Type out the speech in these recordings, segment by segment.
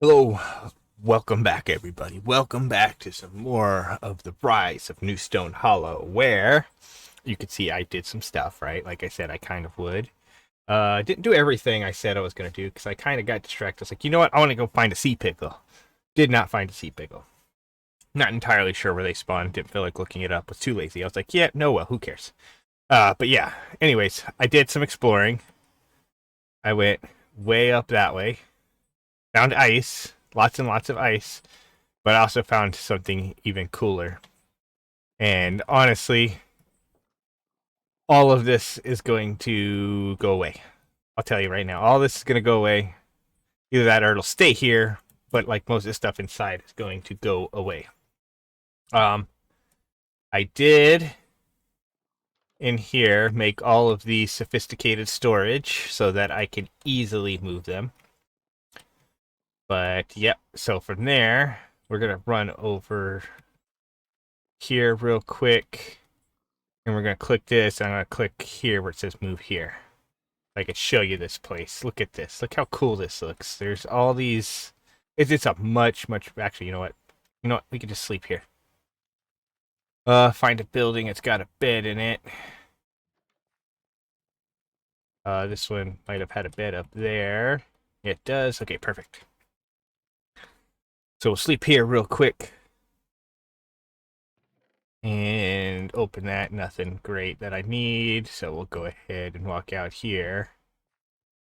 Hello, welcome back, everybody. Welcome back to some more of the Rise of Newstone Hollow, where you can see I did some stuff, right? Like I said, I kind of would. Didn't do everything I said I was going to do because I kind of got distracted. I was like, you know what? I want to go find a sea pickle. Did not find a sea pickle. Not entirely sure where they spawned. Didn't feel like looking it up. Was too lazy. I was like, yeah, no, well, who cares? But yeah. Anyways, I did some exploring. I went way up that way. Found ice. Lots and lots of ice, but I also found something even cooler. And honestly, all of this is going to go away. I'll tell you right now, all this is going to go away. Either that or it'll stay here, but like most of the stuff inside is going to go away. Um, I did in here make all of these sophisticated storage so that I can easily move them. But yep, so from there, we're going to run over here real quick. And we're going to click this. I'm going to click here where it says move here. I could show you this place. Look at this. Look how cool this looks. There's all these. It's a much. Actually, you know what? You know what? We can just sleep here. Find a building. It's got a bed in it. This one might have had a bed up there. It does. Okay, perfect. So we'll sleep here real quick. And open that. Nothing great that I need. So we'll go ahead and walk out here.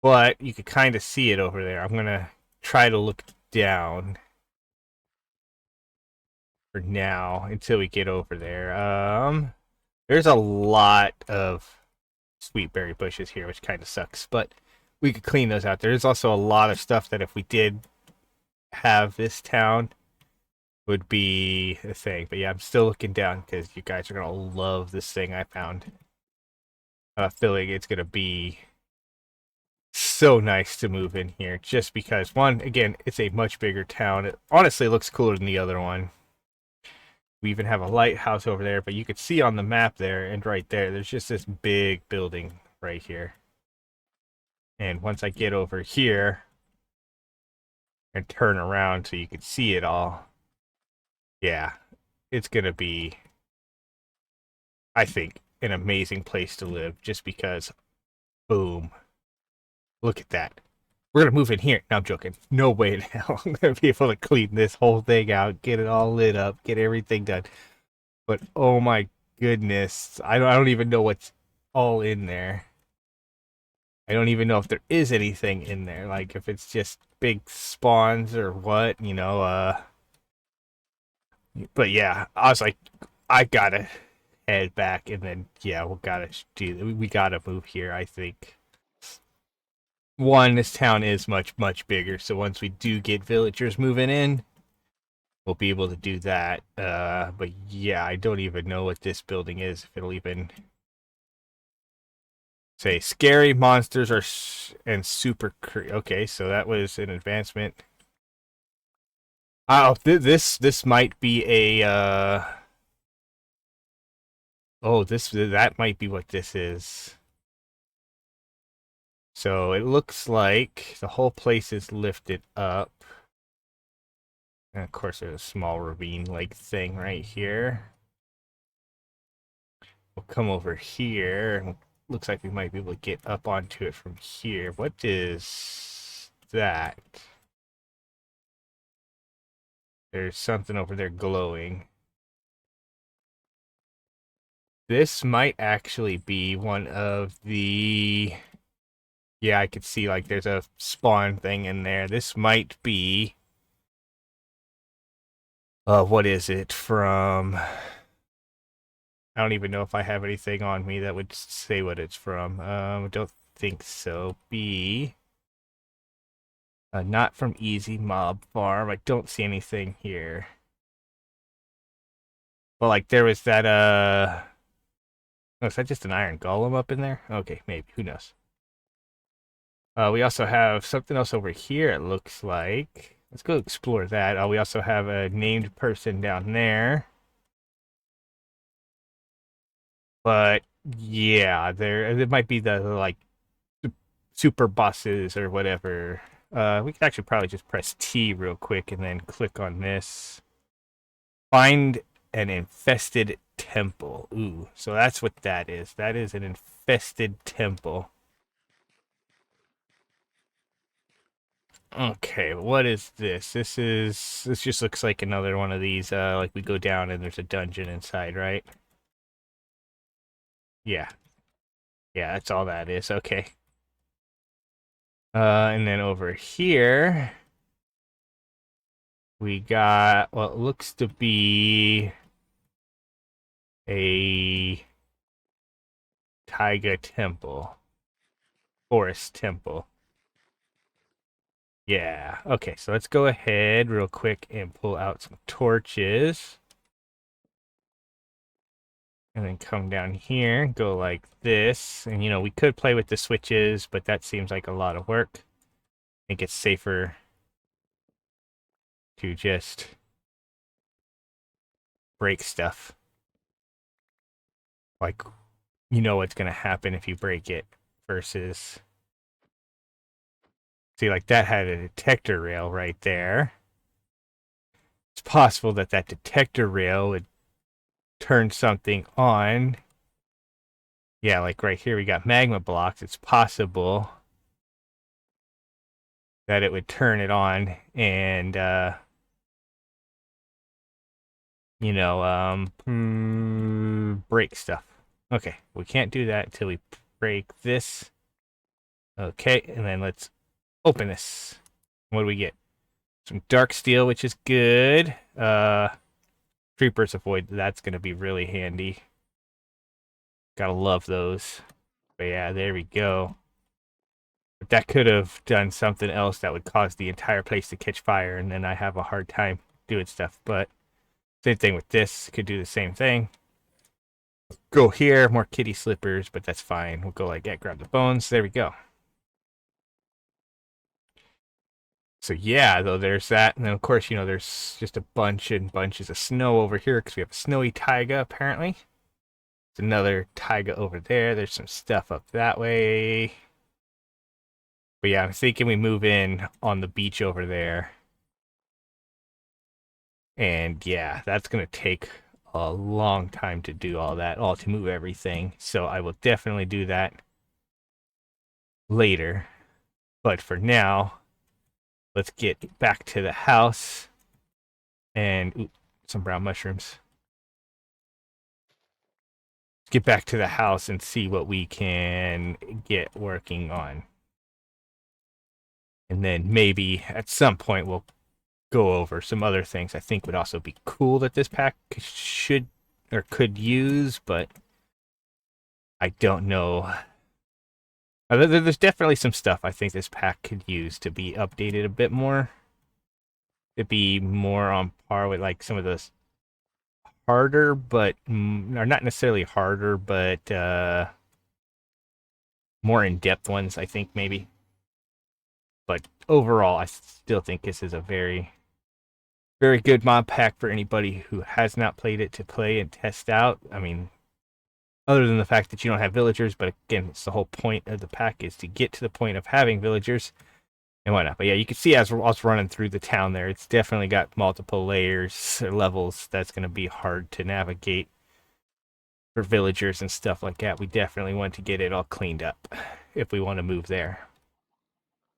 But you could kind of see it over there. I'm going to try to look down for now until we get over there. There's a lot of sweet berry bushes here, which kind of sucks, but we could clean those out. There's also a lot of stuff that if we did have this town would be a thing. But yeah, I'm still looking down because you guys are going to love this thing I found. I feel like it's going to be so nice to move in here just because, one, again, it's a much bigger town. It honestly looks cooler than the other one. We even have a lighthouse over there, but you could see on the map there and right there, there's just this big building right here. And once I get over here and turn around so you can see it all, yeah, it's going to be, I think, an amazing place to live just because, boom, look at that. We're going to move in here. No, I'm joking. No way in hell I'm going to be able to clean this whole thing out, get it all lit up, get everything done. But oh my goodness, I don't even know what's all in there. I don't even know if there is anything in there, like if it's just big spawns or what, but yeah, I was like, I gotta head back, and then yeah, we gotta move here. I think one, this town is much bigger, so once we do get villagers moving in, we'll be able to do that. But yeah, I don't even know what this building is. If it'll even say scary monsters are and super. Okay, so that was an advancement. Oh, this might be a. Oh, this that might be what this is. So it looks like the whole place is lifted up. And of course, there's a small ravine-like thing right here. We'll come over here. Looks like we might be able to get up onto it from here. What is that? There's something over there glowing. This might actually be one of the. Yeah, I could see like there's a spawn thing in there. This might be. What is it from? I don't even know if I have anything on me that would say what it's from. I don't think so. B. Not from Easy Mob Farm. I don't see anything here. But like there was that oh, is that just an iron golem up in there? Okay, maybe. Who knows? We also have something else over here, it looks like. Let's go explore that. We also have a named person down there. But yeah, there it might be the like super bosses or whatever We could actually probably just press T real quick and then click on this. Find an infested temple. Ooh, so that's what that is. That is an infested temple. Okay, what is this? This just looks like another one of these, like we go down and there's a dungeon inside, right? Yeah. Yeah, that's all that is. Okay. And then over here we got what looks to be a taiga temple. Forest temple. Yeah. Okay, so let's go ahead real quick and pull out some torches. And then come down here, go like this. And, we could play with the switches, but that seems like a lot of work. I think it's safer to just break stuff. Like, you know what's going to happen if you break it versus... See, like that had a detector rail right there. It's possible that that detector rail would turn something on. Yeah, like right here we got magma blocks. It's possible that it would turn it on and break stuff. Okay, we can't do that until we break this. Okay, and then let's open this. What do we get? Some dark steel, which is good. Creepers avoid, that's going to be really handy. Gotta love those. But yeah, there we go. But that could have done something else that would cause the entire place to catch fire, and then I have a hard time doing stuff. But same thing with this, could do the same thing. Go here, more kitty slippers, but that's fine. We'll go like that, grab the bones. There we go. So yeah, though there's that, and then of course, there's just a bunch and bunches of snow over here because we have a snowy taiga apparently. There's another taiga over there. There's some stuff up that way. But yeah, I'm thinking we move in on the beach over there. And yeah, that's gonna take a long time to do all that, all to move everything. So I will definitely do that later. But for now, let's get back to the house and some brown mushrooms. Let's get back to the house and see what we can get working on. And then maybe at some point we'll go over some other things I think would also be cool that this pack should or could use, but I don't know. There's definitely some stuff I think this pack could use to be updated a bit more. To be more on par with like some of those harder, but or not necessarily harder, but more in-depth ones, I think maybe. But overall, I still think this is a very, very good mod pack for anybody who has not played it to play and test out. I mean, other than the fact that you don't have villagers, but again, it's the whole point of the pack is to get to the point of having villagers and whatnot. But yeah, you can see as we're also running through the town there, it's definitely got multiple layers or levels that's going to be hard to navigate for villagers and stuff like that. We definitely want to get it all cleaned up if we want to move there.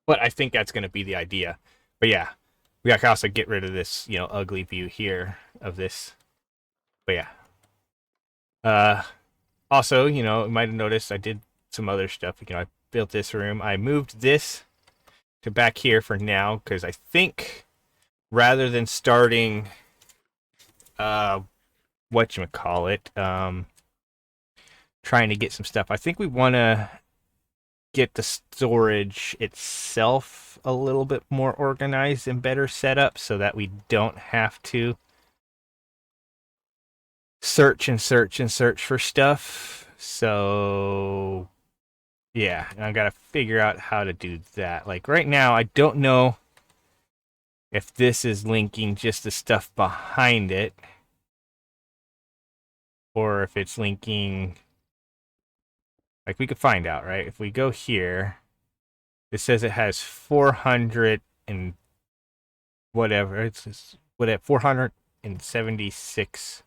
But I think that's going to be the idea. But yeah, we can also get rid of this, ugly view here of this. But yeah. Also, you might have noticed I did some other stuff. I built this room. I moved this to back here for now because I think rather than starting whatchamacallit, trying to get some stuff, I think we want to get the storage itself a little bit more organized and better set up so that we don't have to search and search and search for stuff. So yeah, and I gotta figure out how to do that. Like right now, I don't know if this is linking just the stuff behind it or if it's linking, like we could find out, right? If we go here, It says it has 400 and whatever. It's what at 476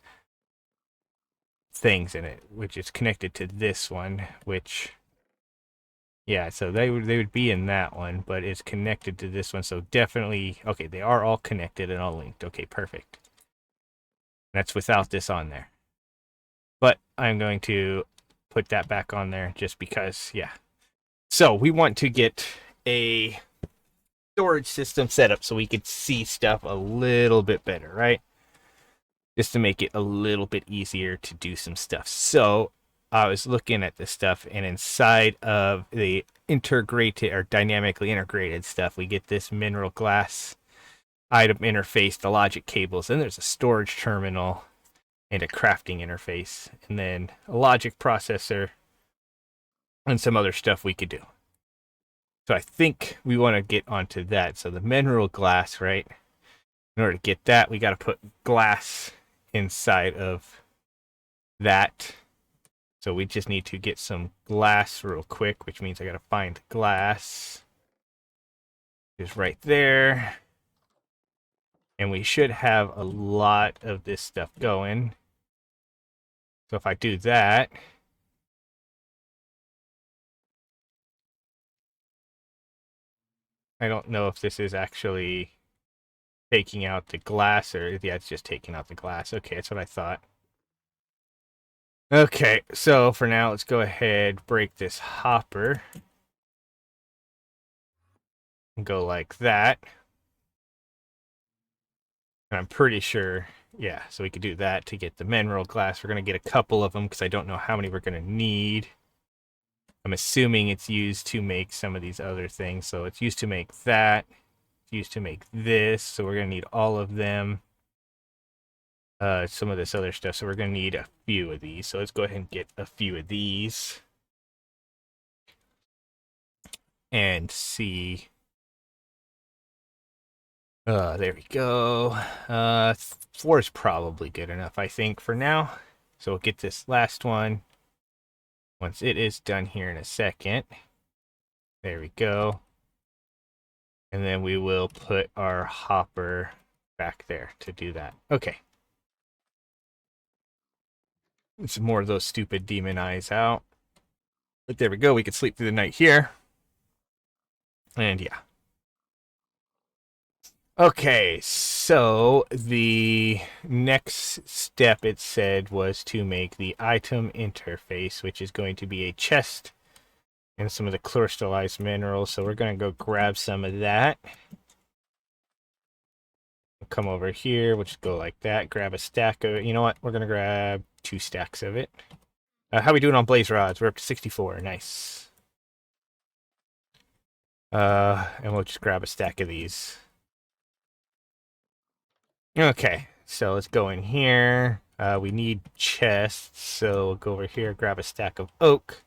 things in it, which is connected to this one, which yeah, so they would be in that one, but it's connected to this one, so definitely okay, they are all connected and all linked. Okay, perfect. That's without this on there. But I'm going to put that back on there just because, yeah. So we want to get a storage system set up so we could see stuff a little bit better, right? Just to make it a little bit easier to do some stuff. So I was looking at this stuff, and inside of the integrated or dynamically integrated stuff, we get this mineral glass item interface, the logic cables, then there's a storage terminal and a crafting interface, and then a logic processor and some other stuff we could do. So I think we want to get onto that. So the mineral glass, right? In order to get that, we got to put glass inside of that. So we just need to get some glass real quick, which means I got to find glass. It's right there. And we should have a lot of this stuff going. So if I do that, I don't know if this is actually taking out the glass or yeah, it's just taking out the glass. Okay, that's what I thought. Okay, so for now, let's go ahead, break this hopper. And go like that. And I'm pretty sure, yeah, so we could do that to get the mineral glass. We're going to get a couple of them because I don't know how many we're going to need. I'm assuming it's used to make some of these other things. So it's used to make that. It's used to make this. So we're going to need all of them. Some of this other stuff. So we're going to need a few of these. So let's go ahead and get a few of these. And see. There we go. 4 is probably good enough, I think, for now. So we'll get this last one. Once it is done here in a second. There we go. And then we will put our hopper back there to do that. Okay. Some more of those stupid demon eyes out. But there we go. We can sleep through the night here. And yeah. Okay, so the next step it said was to make the item interface, which is going to be a chest and some of the crystallized minerals. So we're going to go grab some of that. Come over here, we'll just go like that, grab a stack of it. You know what? We're going to grab 2 stacks of it. How we doing on blaze rods? We're up to 64. Nice. And we'll just grab a stack of these. Okay, so let's go in here. We need chests, so we'll go over here, grab a stack of oak,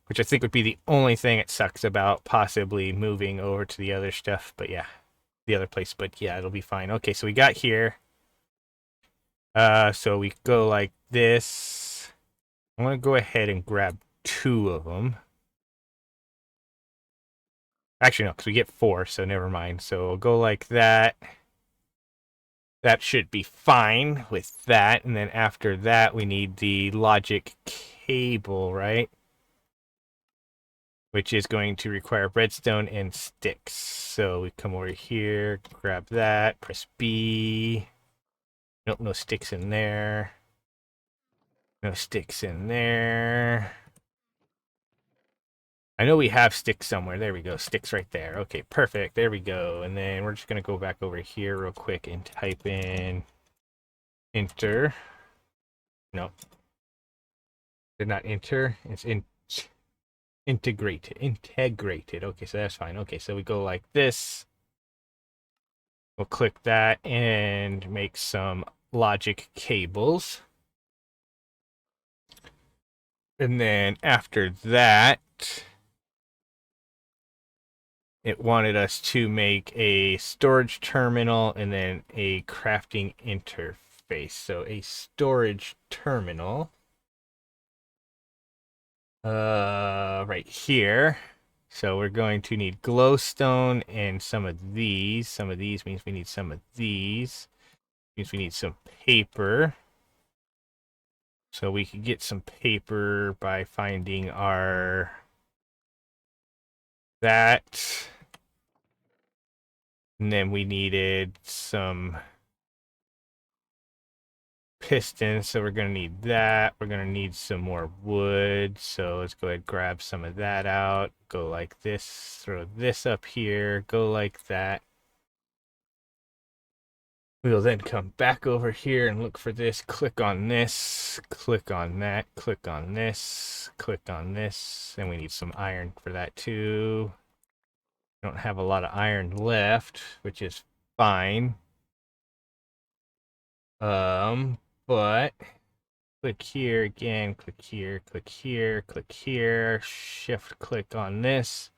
which I think would be the only thing it sucks about possibly moving over to the other stuff, but yeah, the other place, but yeah, it'll be fine. Okay, so we got here. So we go like this. I'm gonna go ahead and grab 2 of them. Actually, no, because we get 4, so never mind. So we'll go like that. That should be fine with that. And then after that, we need the logic cable, right? Which is going to require redstone and sticks. So we come over here, grab that, press B. Nope, no sticks in there. No sticks in there. I know we have sticks somewhere. There we go. Sticks right there. Okay, perfect. There we go. And then we're just going to go back over here real quick and type in enter. No. Did not enter. It's integrated. Integrated. Okay, so that's fine. Okay, so we go like this. We'll click that and make some logic cables. And then after that, it wanted us to make a storage terminal and then a crafting interface. So a storage terminal right here. So we're going to need glowstone and some of these. Some of these means we need some of these. Means we need some paper. So we could get some paper by finding our that. And then we needed some pistons, so we're going to need that. We're going to need some more wood, so let's go ahead and grab some of that out. Go like this, throw this up here, go like that. We'll then come back over here and look for this, click on this, click on that, click on this, click on this, and we need some iron for that too. Don't have a lot of iron left, which is fine. But click here again, click here, click here, click here, shift click on this.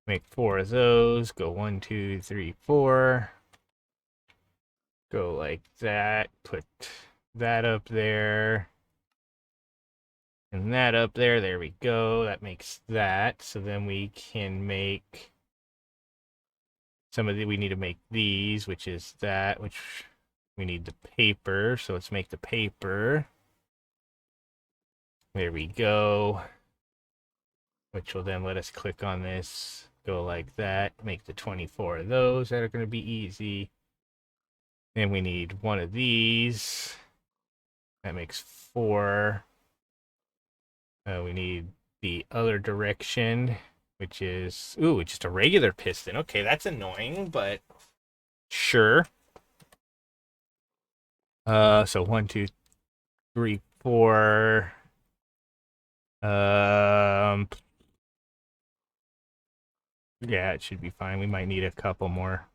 Make 4 of those, go 1, 2, 3, 4. Go like that, put that up there. And that up there, there we go. That makes that. So then we can make some of the, we need to make these, which is that, which we need the paper. So let's make the paper. There we go. Which will then let us click on this, go like that, make the 24 of those that are going to be easy. Then we need one of these. That makes 4. We need the other direction, which is, ooh, just a regular piston. Okay, that's annoying, but sure. So 1, 2, 3, 4. Yeah, it should be fine. We might need a couple more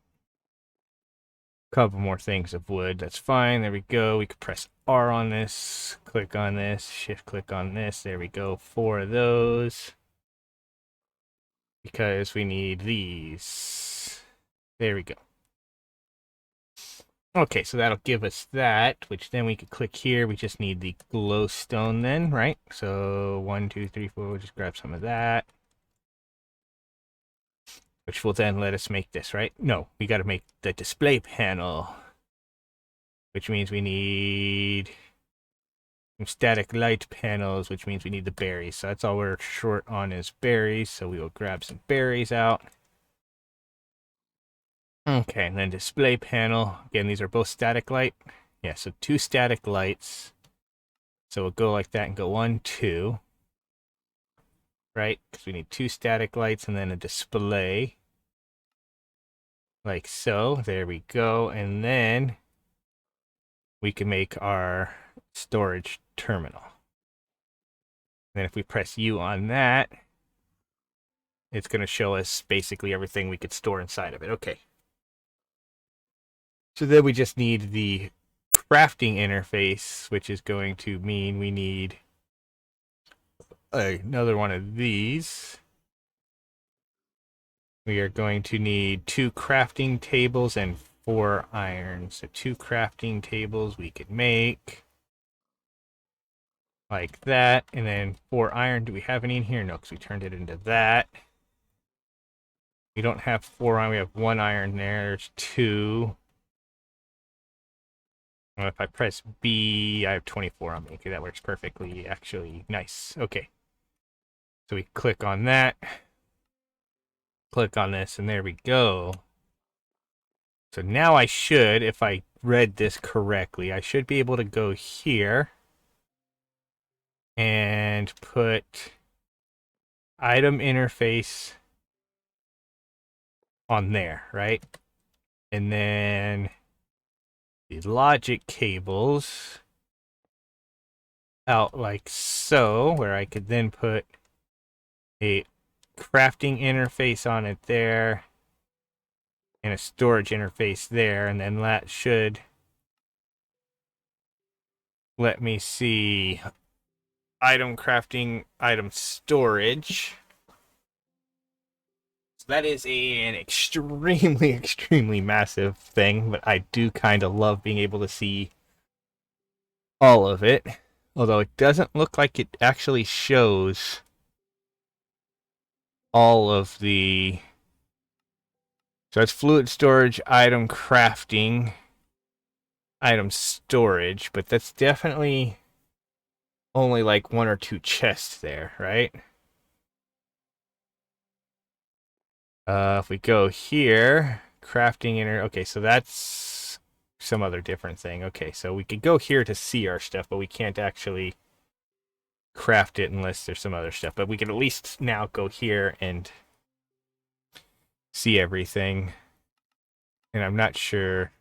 things of wood. That's fine. There we go. We could press R on this, click on this, shift click on this. There we go. 4 of those. Because we need these. There we go. Okay, so that'll give us that, which then we could click here. We just need the glowstone then, right? So 1, 2, 3, 4, we'll just grab some of that. Which will then let us make this, right? No, we got to make the display panel. Which means we need some static light panels, which means we need the berries. So that's all we're short on is berries. So we will grab some berries out. Okay, and then display panel. Again, these are both static light. Yeah, so 2 static lights. So we'll go like that and go 1, 2. Right? Because we need 2 static lights and then a display. Like so. There we go. And then we can make our storage terminal. And then if we press U on that, it's going to show us basically everything we could store inside of it. Okay. So then we just need the crafting interface, which is going to mean we need another one of these. We are going to need 2 crafting tables and 4 iron. So 2 crafting tables we could make like that, and then 4 iron. Do we have any in here? No, because we turned it into that. We don't have 4 iron. We have 1 iron there. There's 2. Well, if I press B, I have 24 on me. Okay, that works perfectly. Actually, nice. Okay. So we click on that. Click on this, and there we go. So now I should, if I read this correctly, I should be able to go here and put item interface on there, right? And then the logic cables out like so, where I could then put a crafting interface on it there and a storage interface there, and then that should let me see item crafting, item storage. So that is an extremely, extremely massive thing, but I do kind of love being able to see all of it. Although it doesn't look like it actually shows all of the... So that's fluid storage, item crafting, item storage, but that's definitely only like 1 or 2 chests there, right? If we go here, crafting inner, okay, so that's some other different thing. Okay, so we could go here to see our stuff, but we can't actually craft it unless there's some other stuff. But we can at least now go here and see everything. And I'm not sure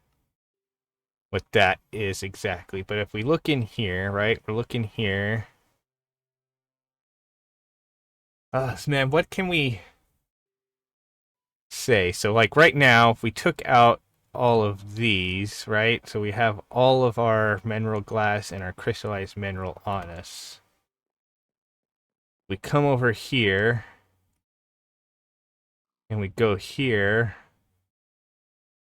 what that is exactly, but if we look in here, right, we're looking here. Man, what can we say? So like right now, if we took out all of these, right, so we have all of our mineral glass and our crystallized mineral on us. We come over here and we go here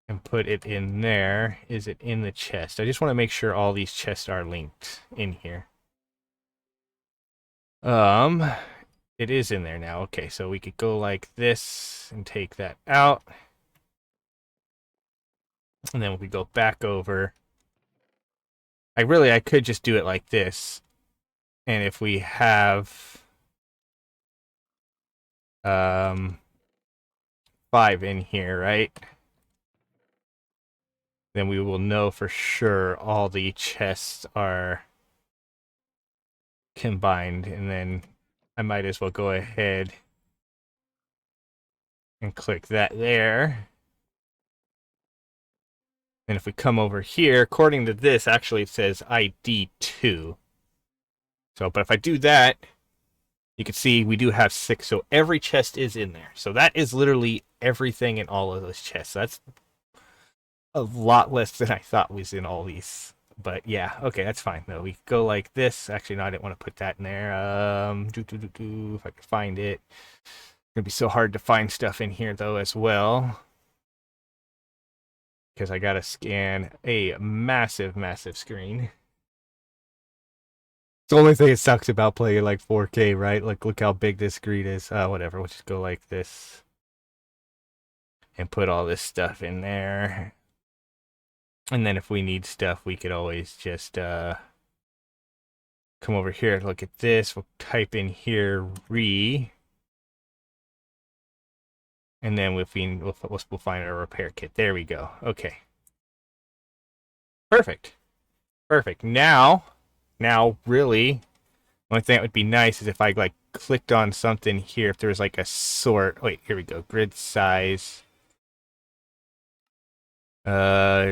and put it in there. Is it in the chest? I just want to make sure all these chests are linked in here. It is in there now. Okay, so we could go like this and take that out. And then we go back over. I could just do it like this. And if we have 5 in here, right? Then we will know for sure all the chests are combined. And then I might as well go ahead and click that there. And if we come over here, according to this, actually it says ID 2. So, but if I do that, you can see we do have 6. So every chest is in there. So that is literally everything in all of those chests. That's a lot less than I thought was in all these. But yeah, okay, that's fine though. We go like this. Actually, no, I didn't want to put that in there. If I could find it. It's gonna be so hard to find stuff in here though as well. Because I gotta scan a massive, massive screen. It's the only thing that sucks about playing like 4K, right? Like, look how big this screen is. Whatever, we'll just go like this. And put all this stuff in there. And then if we need stuff, we could always just come over here and look at this. We'll type in here and then we'll find our repair kit. There we go. Okay. Perfect. Perfect. Now, really, the only thing that would be nice is if I like clicked on something here. If there was like a sort. Wait, here we go. Grid size.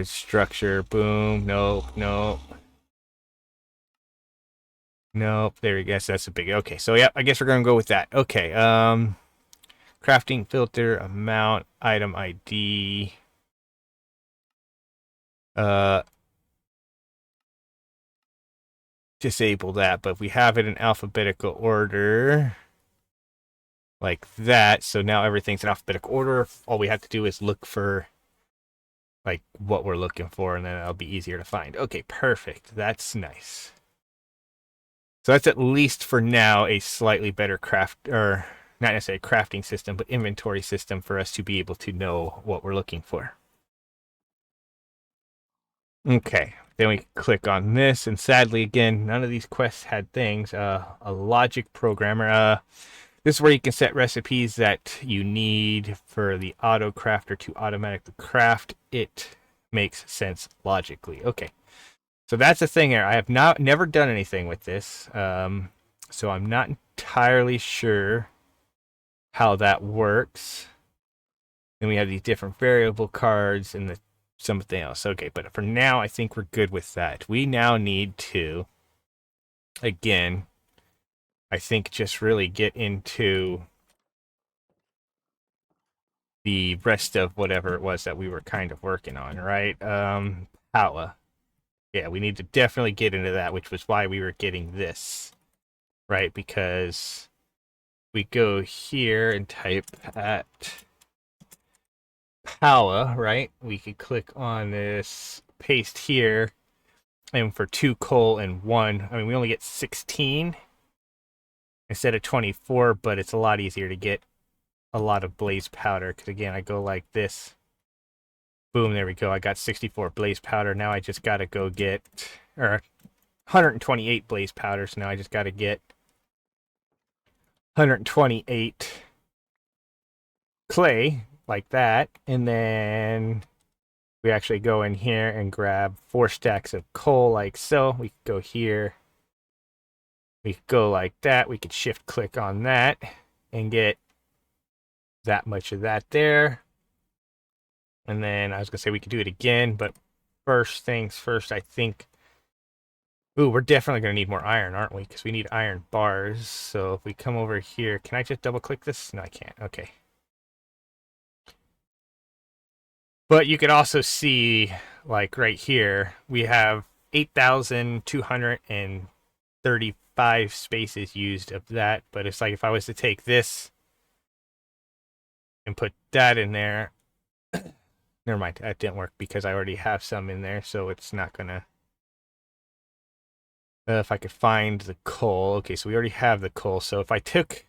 Structure. Boom. Nope. Nope. Nope. There we go. So that's a big. Okay. So yeah, I guess we're gonna go with that. Okay. Crafting filter, amount, item ID. Disable that, but we have it in alphabetical order like that. So now everything's in alphabetical order. All we have to do is look for like what we're looking for, and then it'll be easier to find. Okay, perfect. That's nice. So that's at least for now a slightly better craft, or not necessarily crafting system, but inventory system for us to be able to know what we're looking for. Okay, then we click on this, and sadly, again, none of these quests had things. A logic programmer. This is where you can set recipes that you need for the auto crafter to automatically craft. It makes sense logically. Okay, so that's the thing here. I have never done anything with this, so I'm not entirely sure how that works. Then we have these different variable cards and the something else. Okay, but for now, I think we're good with that. We now need to, again, I think just really get into the rest of whatever it was that we were kind of working on, right? Power. Yeah, we need to definitely get into that, which was why we were getting this, right? Because we go here and type at power, right? We could click on this, paste here, and for 2 coal and 1, I mean, we only get 16 instead of 24, but it's a lot easier to get a lot of blaze powder, because again, I go like this. Boom, there we go. I got 64 blaze powder. Now I just got to go get, or 128 blaze powder. So now I just got to get 128 clay, like that. And then we actually go in here and grab 4 stacks of coal, like so. We could go here. We could go like that. We could shift click on that and get that much of that there. And then I was going to say we could do it again, but first things first, I think. Ooh, we're definitely going to need more iron, aren't we? Because we need iron bars. So if we come over here, can I just double click this? No, I can't. Okay. But you could also see, like right here, we have 8,235 spaces used of that. But it's like if I was to take this and put that in there, never mind, that didn't work because I already have some in there, so it's not gonna. If I could find the coal, okay, so we already have the coal. So if I took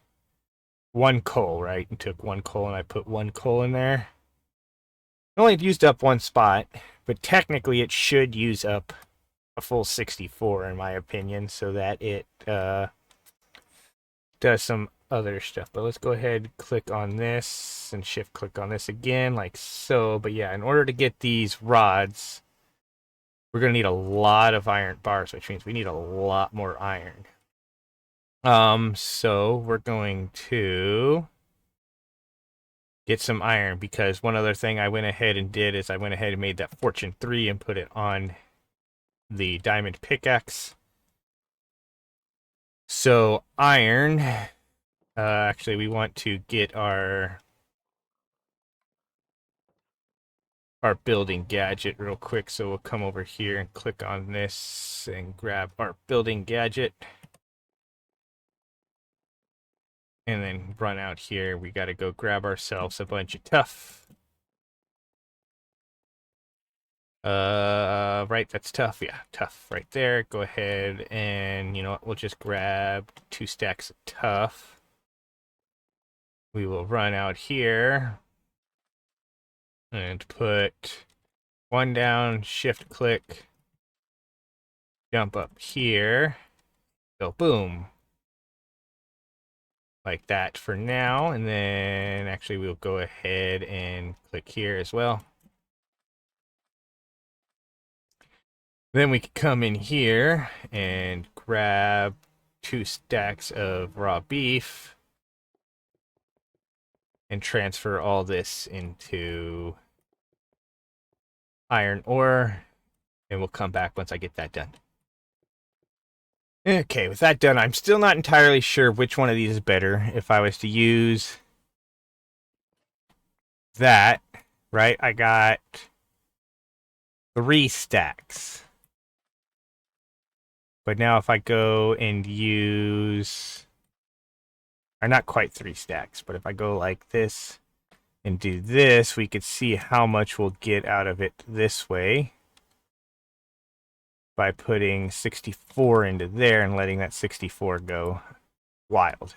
1 coal, right, and took 1 coal and I put 1 coal in there, it only used up 1 spot, but technically it should use up a full 64 in my opinion, so that it does some other stuff. But let's go ahead and click on this and shift click on this again, like so. But yeah, in order to get these rods, we're going to need a lot of iron bars, which means we need a lot more iron. So we're going to get some iron, because one other thing I went ahead and did is I went ahead and made that Fortune 3 and put it on the diamond pickaxe. So iron, actually we want to get our building gadget real quick. So we'll come over here and click on this and grab our building gadget. And then run out here. We got to go grab ourselves a bunch of tough. Right, that's tough. Yeah, tough right there. Go ahead and, you know what, we'll just grab 2 stacks of tough. We will run out here and put 1 down, shift click, jump up here, go boom. Like that for now, and then actually we'll go ahead and click here as well. Then we can come in here and grab 2 stacks of raw beef and transfer all this into iron ore, and we'll come back once I get that done. Okay, with that done, I'm still not entirely sure which one of these is better. If I was to use that, right, I got 3 stacks. But now if I go and use, or not quite 3 stacks, but if I go like this and do this, we could see how much we'll get out of it this way by putting 64 into there and letting that 64 go wild.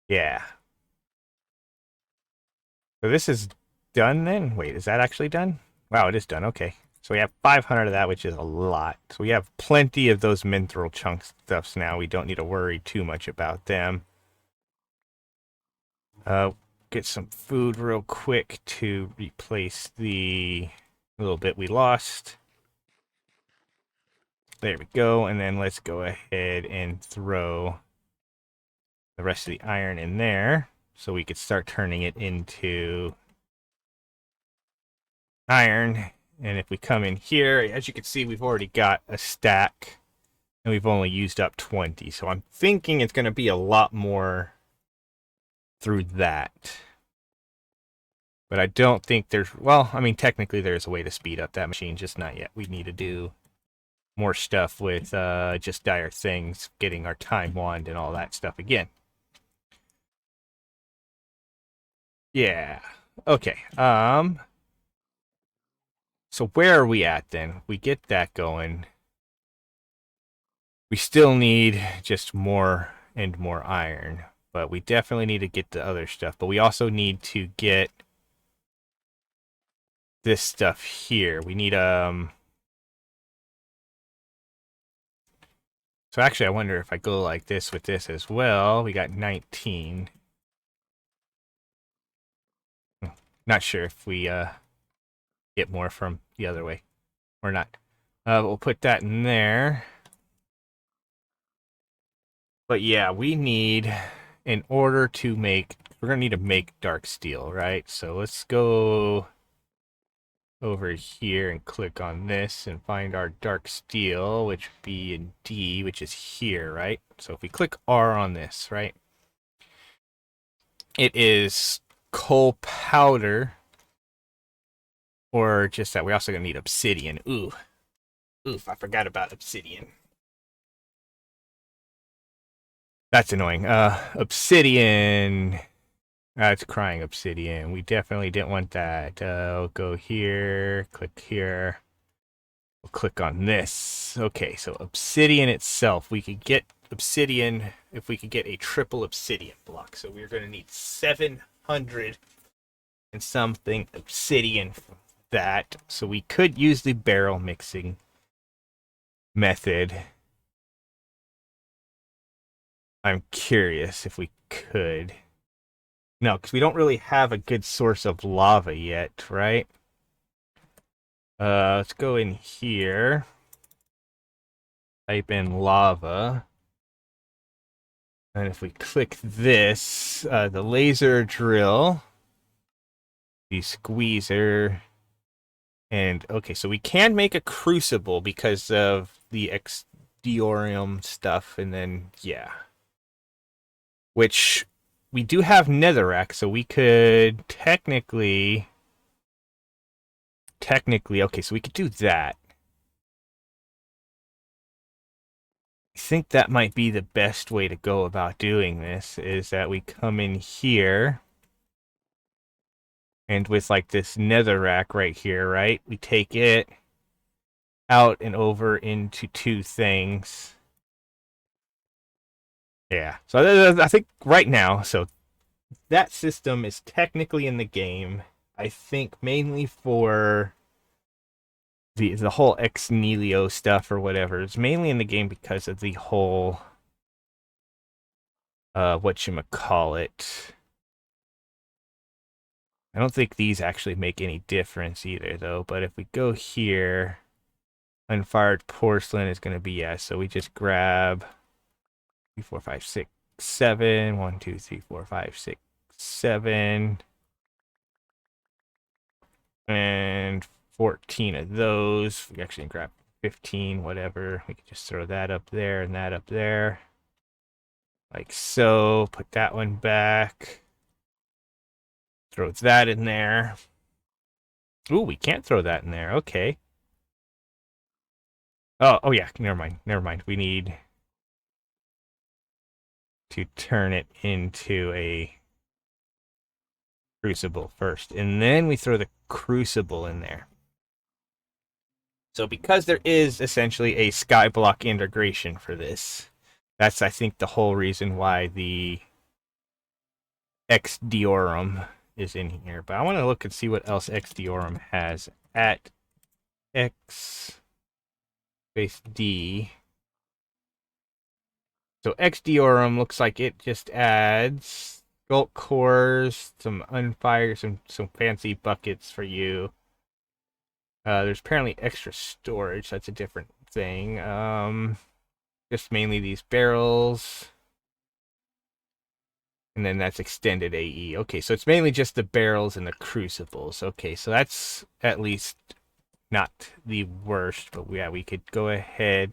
Yeah. So this is done then? Wait, is that actually done? Wow, it is done. Okay. So we have 500 of that, which is a lot. So we have plenty of those mineral chunk stuffs now. We don't need to worry too much about them. Get some food real quick to replace the little bit we lost. There we go. And then let's go ahead and throw the rest of the iron in there so we could start turning it into iron. And if we come in here, as you can see, we've already got a stack and we've only used up 20. So I'm thinking it's going to be a lot more through that. But I don't think there's, well, I mean, technically there's a way to speed up that machine, just not yet. We need to do more stuff with just dire things, getting our time wand and all that stuff again. Yeah. Okay. So where are we at then? We get that going. We still need just more and more iron. But we definitely need to get the other stuff. But we also need to get this stuff here. We need so actually I wonder if I go like this with this as well. We got 19. Not sure if we get more from the other way or not. We'll put that in there. But yeah, we need, in order to make, we're going to need to make dark steel, right? So let's go over here and click on this and find our dark steel, which would be in D, which is here, right? So if we click R on this, right? It is coal powder, or just that. We're also going to need obsidian. Oof, I forgot about obsidian. That's annoying. Obsidian. It's crying obsidian. We definitely didn't want that. I'll go here, click here. We'll click on this. Okay, so obsidian itself. We could get obsidian if we could get a triple obsidian block. So we're going to need 700 and something obsidian for that. So we could use the barrel mixing method. I'm curious if we could. No, because we don't really have a good source of lava yet, right? Let's go in here. Type in lava. And if we click this, the laser drill, the squeezer, and okay, so we can make a crucible because of the exdiorium stuff, and then, yeah. Which, we do have netherrack, so we could technically, okay, so we could do that. I think that might be the best way to go about doing this, is that we come in here, and with like this netherrack right here, right? We take it out and over into two things. Yeah, so I think right now, so that system is technically in the game. I think mainly for the whole ex nihilo stuff or whatever. It's mainly in the game because of the whole whatchamacallit. I don't think these actually make any difference either though, but if we go here, unfired porcelain is gonna be yes, so we just grab 3, 4, 5, 6, 7. 1, 2, 3, 4, 5, 6, 7. And 14 of those. We actually grab 15, whatever. We can just throw that up there and that up there. Like so. Put that one back. Throw that in there. Ooh, we can't throw that in there. Okay. Oh yeah. Never mind. Never mind. We need to turn it into a crucible first. And then we throw the crucible in there. So because there is essentially a skyblock integration for this, that's, I think, the whole reason why the Xdiorum is in here. But I want to look and see what else Xdiorum has. At X space D. So Xdiorum looks like it just adds gold cores, some unfired, some fancy buckets for you. There's apparently extra storage. That's a different thing. Just mainly these barrels. And then that's extended AE. Okay, so it's mainly just the barrels and the crucibles. Okay, so that's at least not the worst. But yeah, we could go ahead.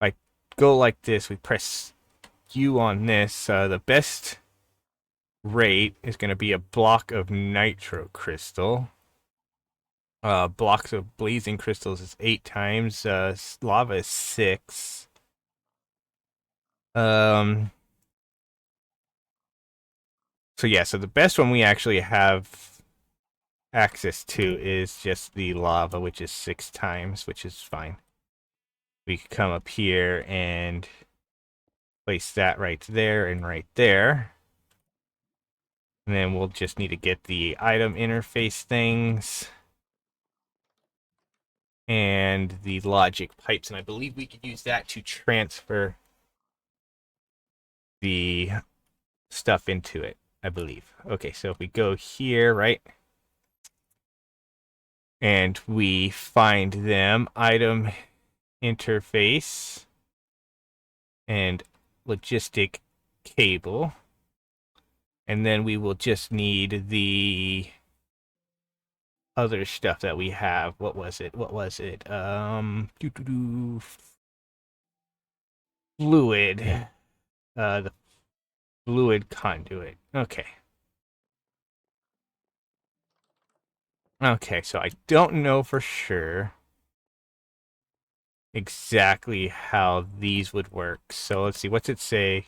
Like, go like this. We press U on this. The best rate is going to be a block of nitro crystal. Blocks of blazing crystals is 8 times. Lava is 6. So yeah, so the best one we actually have access to is just the lava, which is 6 times, which is fine. We could come up here and Place that right there and right there. And then we'll just need to get the item interface things and the logic pipes. And I believe we could use that to transfer the stuff into it, I believe. Okay, so if we go here, right? And we find them, item interface and logistic cable. And then we will just need the other stuff that we have. What was it? Fluid. The fluid conduit. Okay. Okay, so I don't know for sure exactly how these would work. So let's see, what's it say?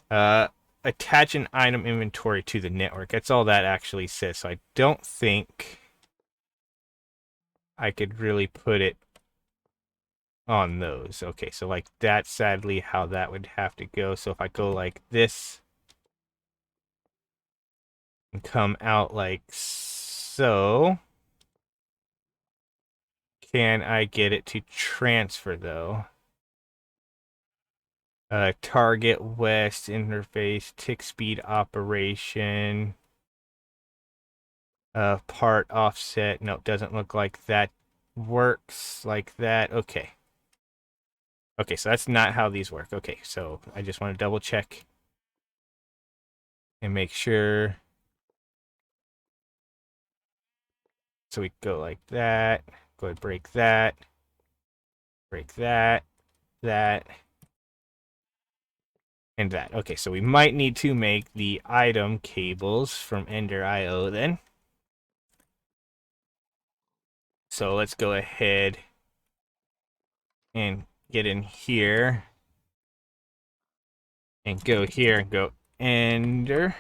Attach an item inventory to the network. That's all that actually says. So I don't think I could really put it on those. Okay, so like that's sadly how that would have to go. So if I go like this and come out like so, can I get it to transfer though? Target west interface, tick speed operation, part offset. No, doesn't look like that works like that. Okay. Okay, so that's not how these work. Okay, so I just want to double check and make sure. So we go like that. Go ahead, break that, that, and that. Okay, so we might need to make the item cables from Ender IO then. So let's go ahead and get in here and go here and go Ender.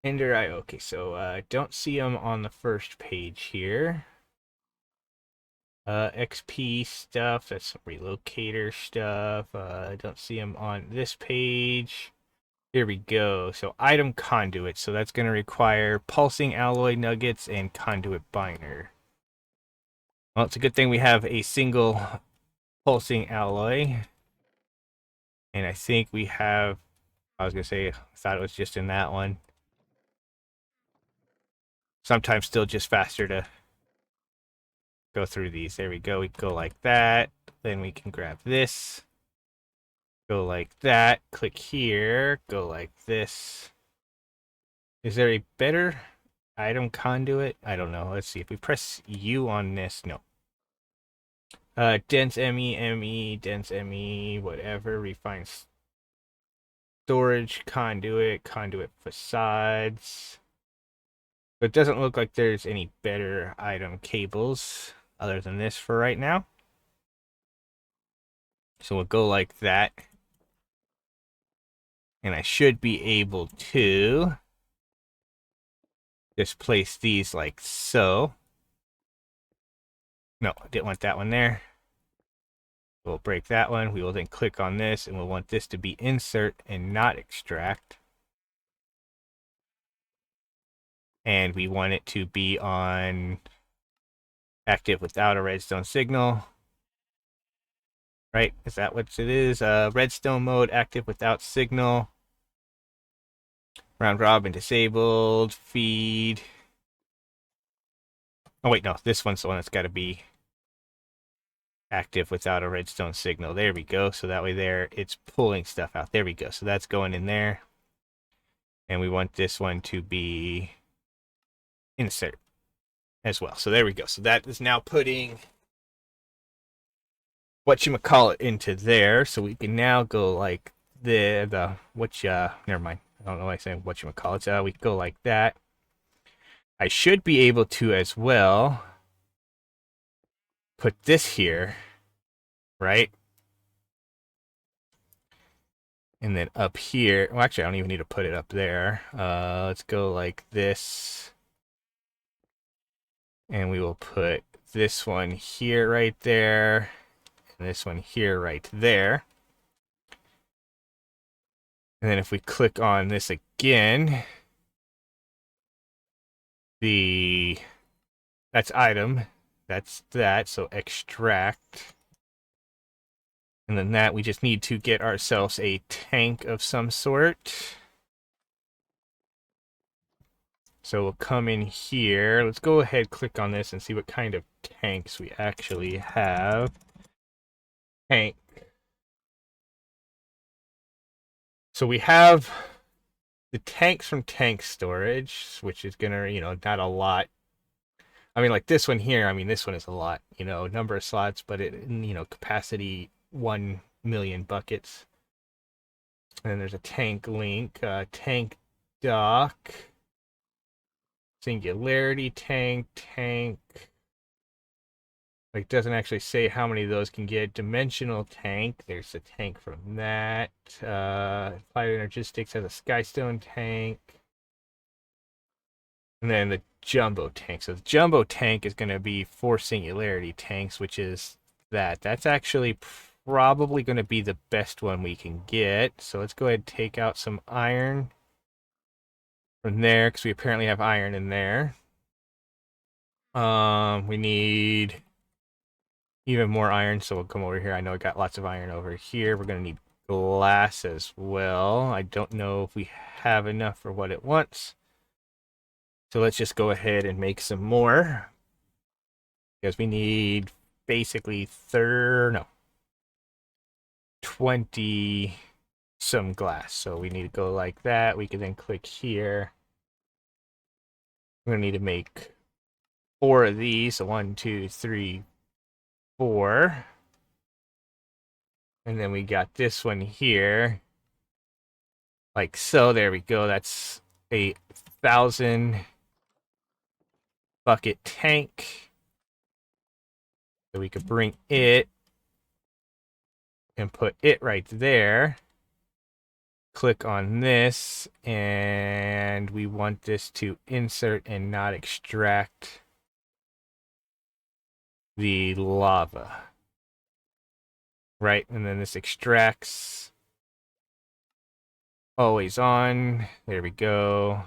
Ender IO. Okay, so I don't see them on the first page here. XP stuff, that's some relocator stuff. I don't see them on this page. Here we go. So item conduit. So that's going to require pulsing alloy nuggets and conduit binder. Well, it's a good thing we have a single pulsing alloy. And I think we have, I was going to say, I thought it was just in that one. Sometimes still just faster to go through these. There we go. We go like that. Then we can grab this. Go like that. Click here. Go like this. Is there a better item conduit? I don't know. Let's see. If we press U on this, no. Dense ME, dense ME, whatever. Refine storage conduit, conduit facades. But it doesn't look like there's any better item cables other than this for right now. So we'll go like that. And I should be able to just place these like so. No, I didn't want that one there. We'll break that one. We will then click on this, and we'll want this to be insert and not extract. And we want it to be on active without a redstone signal. Right? Is that what it is? Redstone mode, active without signal. Round robin disabled. Feed. Oh, wait, no. This one's the one that's got to be active without a redstone signal. There we go. So that way there, it's pulling stuff out. There we go. So that's going in there. And we want this one to be insert as well. So there we go. So that is now putting whatchamacallit into there. So we can now go like never mind. I don't know why I say whatchamacallit. We go like that. I should be able to as well put this here, right? And then up here, well, actually, I don't even need to put it up there. Let's go like this. And we will put this one here, right there. And this one here right there. And then if we click on this again, that's item, that's that, so extract. And then that, we just need to get ourselves a tank of some sort. So we'll come in here. Let's go ahead, click on this, and see what kind of tanks we actually have. Tank. So we have the tanks from tank storage, which is gonna, not a lot. I mean, like this one here, I mean, this one is a lot, number of slots, but capacity 1 million buckets. And then there's a tank link, tank dock, singularity tank, like, doesn't actually say how many of those can get. Dimensional tank, there's a tank from that. Applied Energistics has a Skystone tank. And then the jumbo tank. So the jumbo tank is going to be 4 singularity tanks, which is that. That's actually probably going to be the best one we can get. So let's go ahead and take out some iron from there, because we apparently have iron in there. We need even more iron, so we'll come over here. I know I got lots of iron over here. We're going to need glass as well. I don't know if we have enough for what it wants. So let's just go ahead and make some more. Because we need basically 20 some glass. So we need to go like that. We can then click here. We're going to need to make 4 of these. So 1, 2, 3, 4. And then we got this one here. Like so. There we go. That's a 1,000 bucket tank. So we could bring it and put it right there. Click on this, and we want this to insert and not extract the lava. Right, and then this extracts. Always on. There we go.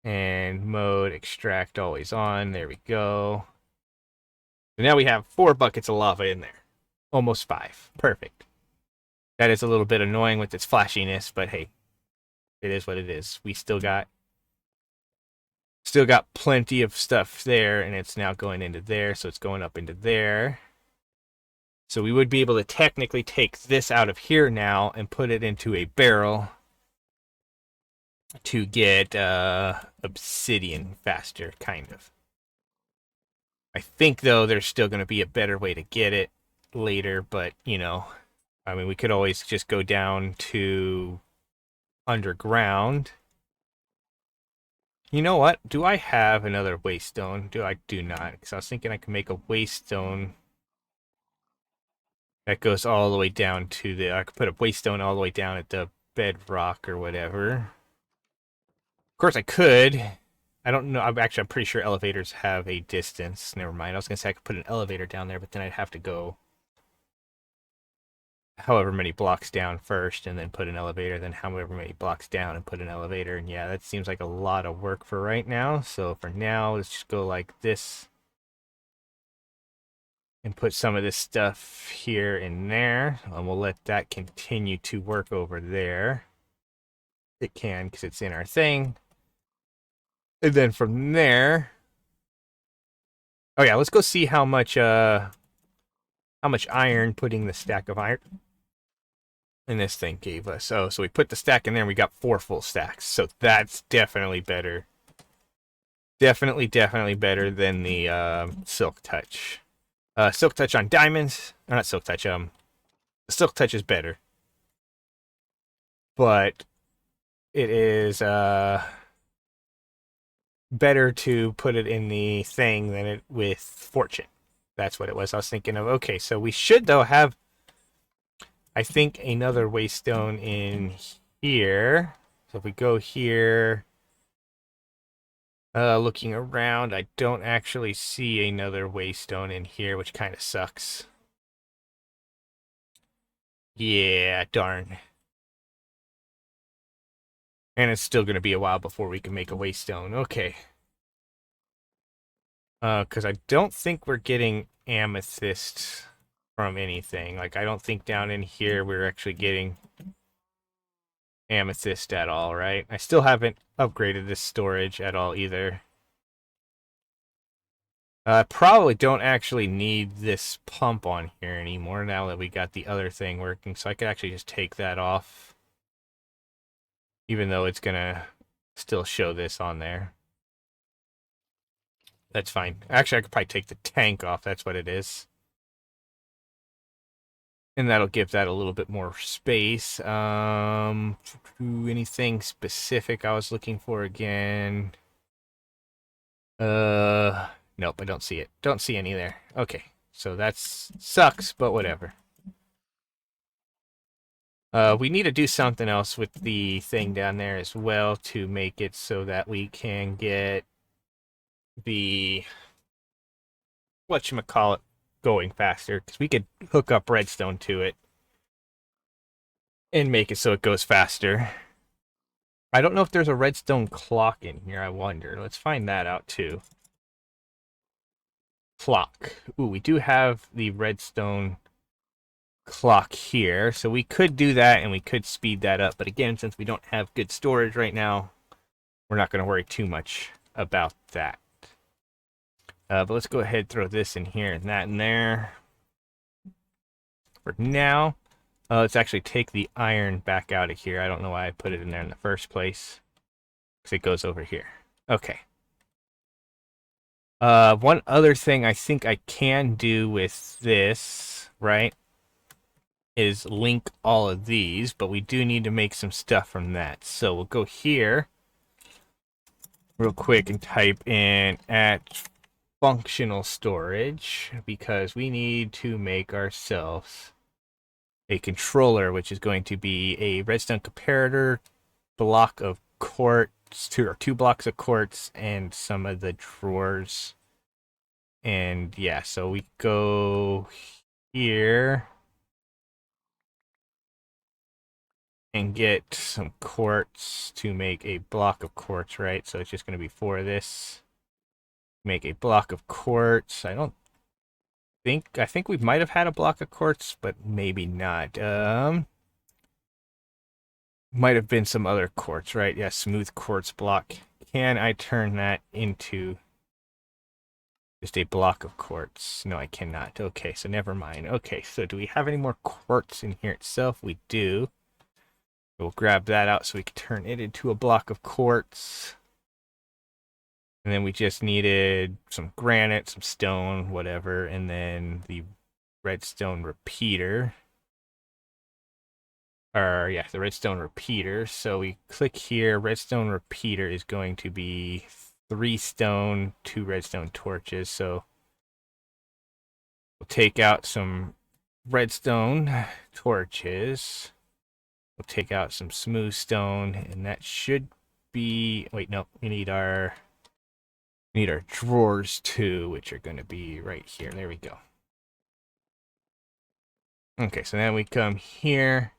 And mode extract always on. There we go. So now we have 4 buckets of lava in there. Almost 5. Perfect. That is a little bit annoying with its flashiness, but hey, it is what it is. We still got plenty of stuff there, and it's now going into there, so it's going up into there. So we would be able to technically take this out of here now and put it into a barrel to get obsidian faster, kind of. I think, though, there's still going to be a better way to get it later, but, I mean, we could always just go down to underground. You know what? Do I have another waystone? I do not, because I was thinking I could make a waystone that goes all the way down to I could put a waystone all the way down at the bedrock or whatever. Of course, I could. I don't know. I'm pretty sure elevators have a distance. Never mind. I was going to say I could put an elevator down there, but then I'd have to go however many blocks down first and then put an elevator, then however many blocks down and put an elevator. And yeah, that seems like a lot of work for right now. So for now, let's just go like this and put some of this stuff here and there. And we'll let that continue to work over there. It can, because it's in our thing. And then from there, oh yeah, let's go see how much iron putting the stack of iron in this thing gave us. So we put the stack in there and we got 4 full stacks. So that's definitely better. Definitely better than the Silk Touch. Silk Touch on diamonds. Or not Silk Touch, the Silk Touch is better. But it is better to put it in the thing than it with Fortune. That's what it was. I was thinking of, okay, so we should, though, have, I think, another waystone in here. So if we go here, looking around, I don't actually see another waystone in here, which kind of sucks. Yeah, darn. And it's still going to be a while before we can make a waystone. Okay. Because I don't think we're getting amethyst from anything. Like, I don't think down in here we're actually getting amethyst at all, right? I still haven't upgraded this storage at all either. I probably don't actually need this pump on here anymore now that we got the other thing working, so I could actually just take that off, even though it's gonna still show this on there. That's fine. Actually, I could probably take the tank off, that's what it is. And that'll give that a little bit more space. Anything specific I was looking for again? Nope, I don't see it. Don't see any there. Okay, so that sucks, but whatever. We need to do something else with the thing down there as well to make it so that we can get the whatchamacallit going faster, because we could hook up redstone to it and make it so it goes faster. I don't know if there's a redstone clock in here, I wonder. Let's find that out too. Clock. Ooh, we do have the redstone clock here, so we could do that and we could speed that up. But again, since we don't have good storage right now, we're not going to worry too much about that. But let's go ahead and throw this in here and that in there. For now, let's actually take the iron back out of here. I don't know why I put it in there in the first place, because it goes over here. Okay. One other thing I think I can do with this, right, is link all of these, but we do need to make some stuff from that. So we'll go here real quick and type in at functional storage, because we need to make ourselves a controller, which is going to be a redstone comparator, block of quartz, two blocks of quartz, and some of the drawers. And yeah, so we go here and get some quartz to make a block of quartz, right? So it's just going to be 4 of this. Make a block of quartz. I think we might have had a block of quartz, but maybe not. Might have been some other quartz, right? Yeah, smooth quartz block. Can I turn that into just a block of quartz? No, I cannot. Okay, so never mind. Okay, so do we have any more quartz in here itself? We do. We'll grab that out so we can turn it into a block of quartz. And then we just needed some granite, some stone, whatever, and then the redstone repeater. Or, yeah, the redstone repeater. So we click here. Redstone repeater is going to be 3 stone, 2 redstone torches. So we'll take out some redstone torches. We'll take out some smooth stone, and that should be... Wait, no, we need our drawers too, which are going to be right here. There we go. Okay, so then we come here,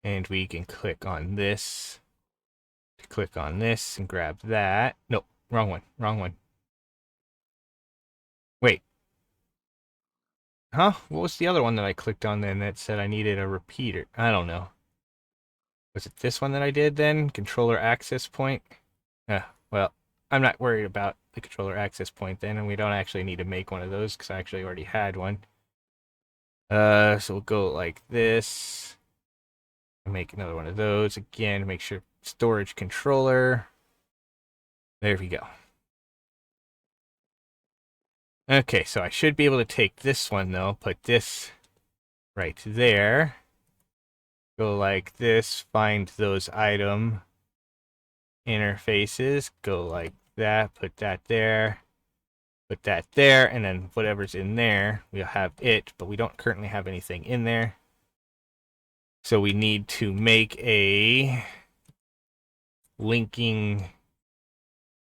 and we can click on this. Click on this and grab that. Nope, wrong one, wrong one. Wait. Huh? What was the other one that I clicked on then that said I needed a repeater? I don't know. Was it this one that I did then? Controller access point? Well, I'm not worried about the controller access point then, and we don't actually need to make one of those because I actually already had one. So we'll go like this. And make another one of those again. Make sure storage controller. There we go. Okay, so I should be able to take this one though, put this right there. Go like this, find those item interfaces, go like that, put that there, put that there, and then whatever's in there, we'll have it, but we don't currently have anything in there. So we need to make a linking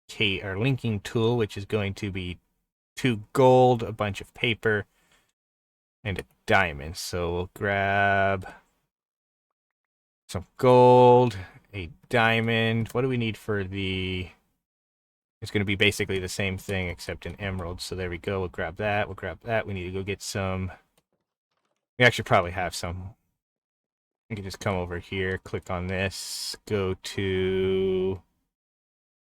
tool, which is going to be 2 gold, a bunch of paper, and a diamonds. So we'll grab some gold, a diamond. What do we need for the... It's going to be basically the same thing except an emerald. So there we go. We'll grab that. We'll grab that. We need to go get some... We actually probably have some. We can just come over here, click on this, go to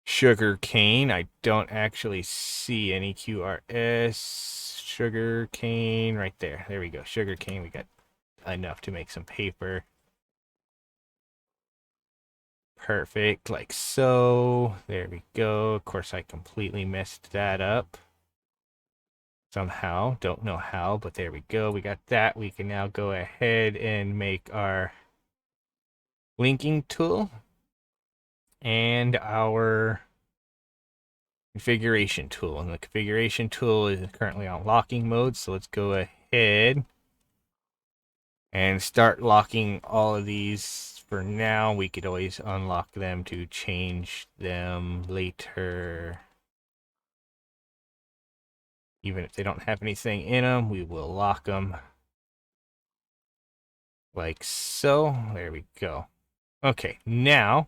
sugar cane. I don't actually see any QRS. Sugar cane right there. There we go. Sugar cane. We got enough to make some paper. Perfect, like so. There we go. Of course, I completely messed that up. Somehow. Don't know how, but there we go. We got that. We can now go ahead and make our linking tool and our configuration tool. And the configuration tool is currently on locking mode, so let's go ahead and start locking all of these for now. We could always unlock them to change them later. Even if they don't have anything in them, we will lock them like so. There we go. Okay, now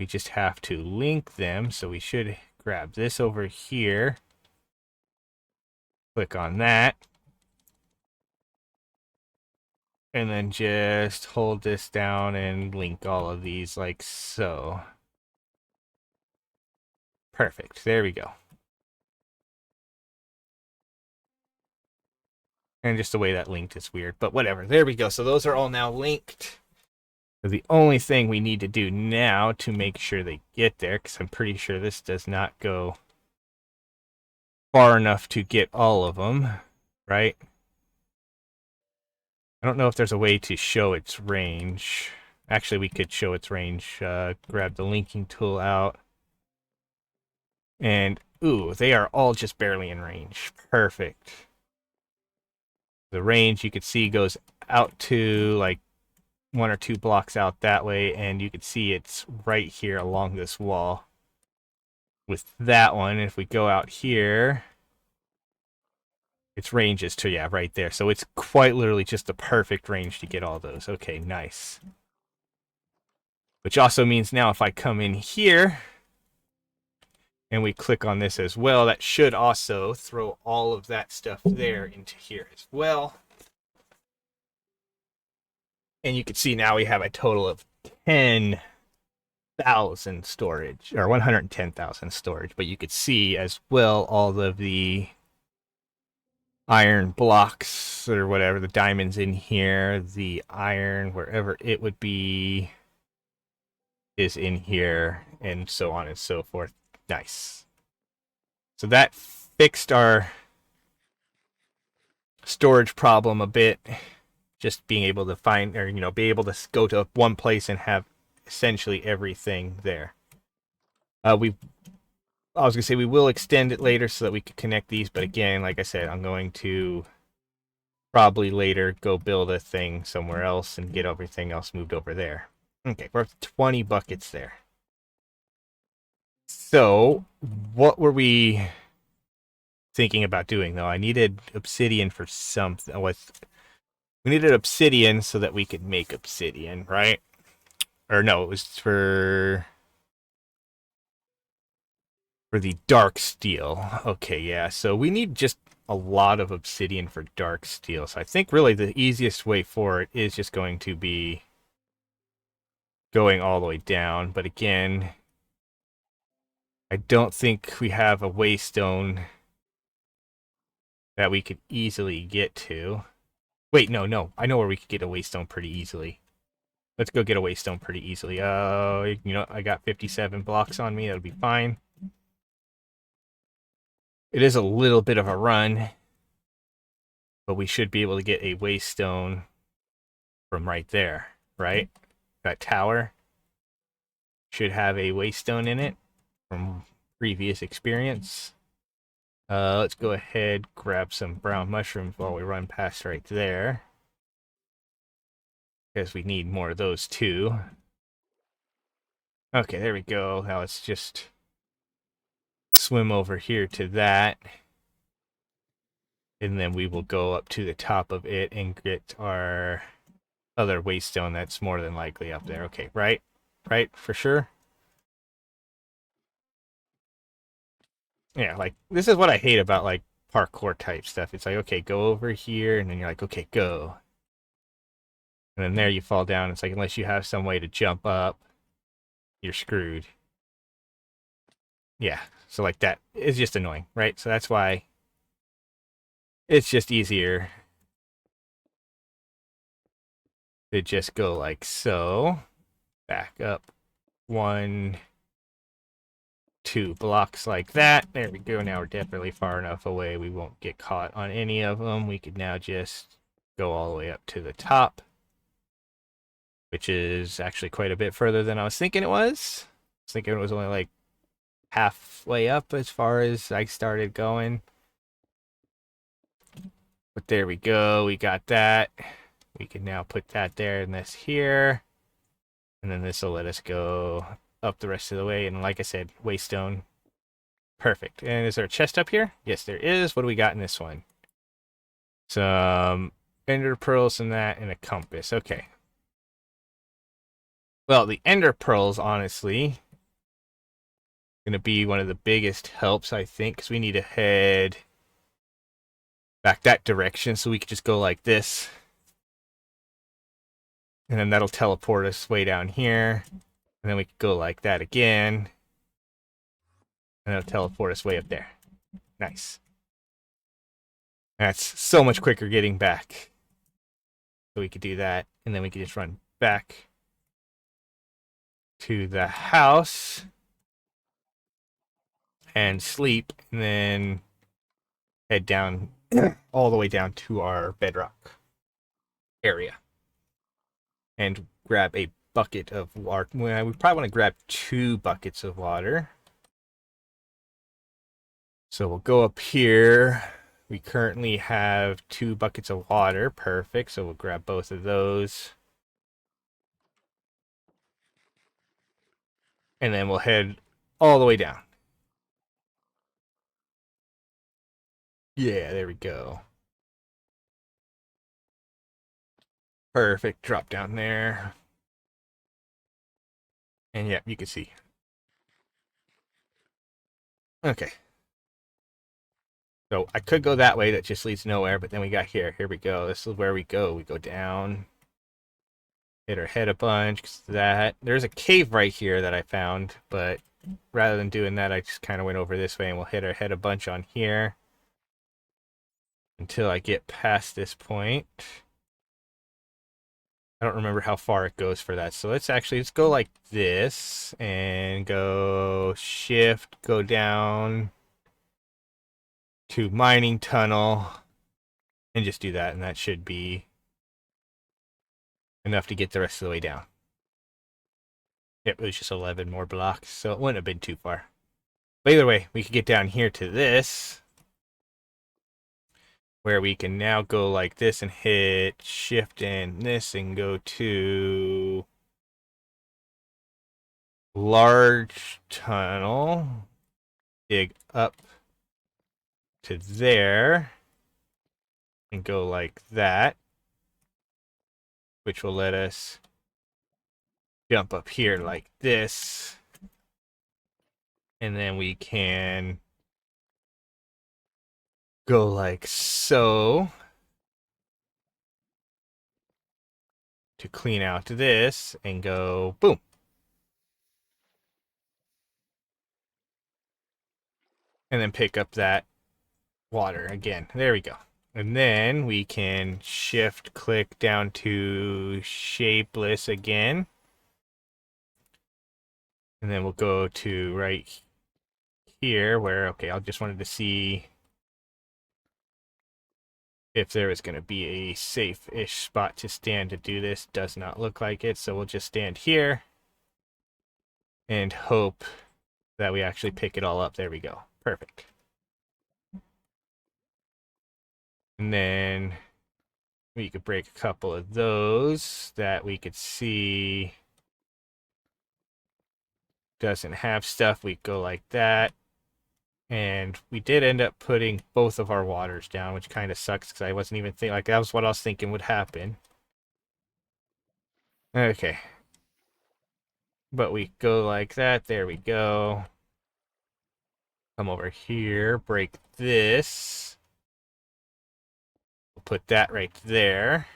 we just have to link them. So we should grab this over here. Click on that. And then just hold this down and link all of these like so. Perfect. There we go. And just the way that linked is weird, but whatever. There we go. So those are all now linked. So the only thing we need to do now to make sure they get there, because I'm pretty sure this does not go far enough to get all of them, right? I don't know if there's a way to show its range. Actually, we could show its range. Grab the linking tool out. And, ooh, they are all just barely in range. Perfect. The range, you could see, goes out to, like, 1 or 2 blocks out that way, and you can see it's right here along this wall. With that one, if we go out here, its range is to, yeah, right there. So it's quite literally just the perfect range to get all those. Okay, nice. Which also means now if I come in here and we click on this as well, that should also throw all of that stuff there into here as well. And you can see now we have a total of 10,000 storage, or 110,000 storage. But you could see as well all of the iron blocks or whatever, the diamonds in here, the iron, wherever it would be, is in here, and so on and so forth. Nice. So that fixed our storage problem a bit. Just being able to find, or, you know, be able to go to one place and have essentially everything there. I was going to say we will extend it later so that we can connect these, but again, like I said, I'm going to probably later go build a thing somewhere else and get everything else moved over there. Okay, we're up to 20 buckets there. So, what were we thinking about doing, though? I needed obsidian for something. We needed obsidian so that we could make obsidian, right? Or no, it was for the dark steel. Okay, yeah. So we need just a lot of obsidian for dark steel. So I think really the easiest way for it is just going to be going all the way down. But again, I don't think we have a waystone that we could easily get to. Wait, no. I know where we could get a waystone pretty easily. Let's go get a waystone pretty easily. You know, I got 57 blocks on me. That'll be fine. It is a little bit of a run, but we should be able to get a waystone from right there, right? That tower should have a waystone in it from previous experience. Let's go ahead, grab some brown mushrooms while we run past right there, because we need more of those too. Okay, there we go. Now let's just swim over here to that. And then we will go up to the top of it and get our other waystone that's more than likely up there. Okay, right? Right, for sure? Yeah, like, this is what I hate about, like, parkour type stuff. It's like, okay, go over here, and then you're like, okay, go. And then there you fall down. It's like, unless you have some way to jump up, you're screwed. Yeah, so like that is just annoying, right? So that's why it's just easier to just go like so. Back up 1, 2 blocks like that. There we go. Now we're definitely far enough away. We won't get caught on any of them. We could now just go all the way up to the top, which is actually quite a bit further than I was thinking it was. I was thinking it was only like halfway up as far as I started going. But there we go. We got that. We can now put that there and this here. And then this will let us go up the rest of the way. And like I said, waystone. Perfect. And is there a chest up here? Yes, there is. What do we got in this one? Some ender pearls and that, and a compass. Okay. Well, the ender pearls, honestly, going to be one of the biggest helps, I think, because we need to head back that direction. So we could just go like this. And then that'll teleport us way down here. And then we could go like that again. And it'll teleport us way up there. Nice. That's so much quicker getting back. So we could do that. And then we could just run back to the house and sleep. And then head down all the way down to our bedrock area. And grab a bucket of water. Well, we probably want to grab 2 buckets of water. So we'll go up here. We currently have 2 buckets of water. Perfect. So we'll grab both of those. And then we'll head all the way down. Yeah, there we go. Perfect. Drop down there. And yeah, you can see. Okay. So I could go that way. That just leads nowhere. But then we got here. Here we go. This is where we go. We go down. Hit our head a bunch. There's a cave right here that I found. But rather than doing that, I just kind of went over this way. And we'll hit our head a bunch on here. Until I get past this point. I don't remember how far it goes for that. So let's go like this and go shift, go down to mining tunnel and just do that. And that should be enough to get the rest of the way down. Yep, it was just 11 more blocks, so it wouldn't have been too far. But either way, we could get down here to this, where we can now go like this and hit shift and this and go to large tunnel, dig up to there, and go like that, which will let us jump up here like this, and then we can go like so to clean out this and go boom. And then pick up that water again. There we go. And then we can shift click down to shapeless again. And then we'll go to right here where, okay, I just wanted to see if there was going to be a safe-ish spot to stand to do this. Does not look like it, so we'll just stand here and hope that we actually pick it all up. There we go. Perfect. And then we could break a couple of those that we could see doesn't have stuff. We go like that And we did end up putting both of our waters down, which kind of sucks because I wasn't even thinking, like, that was what I was thinking would happen. Okay. But we go like that. There we go. Come over here, break this. We'll put that right there.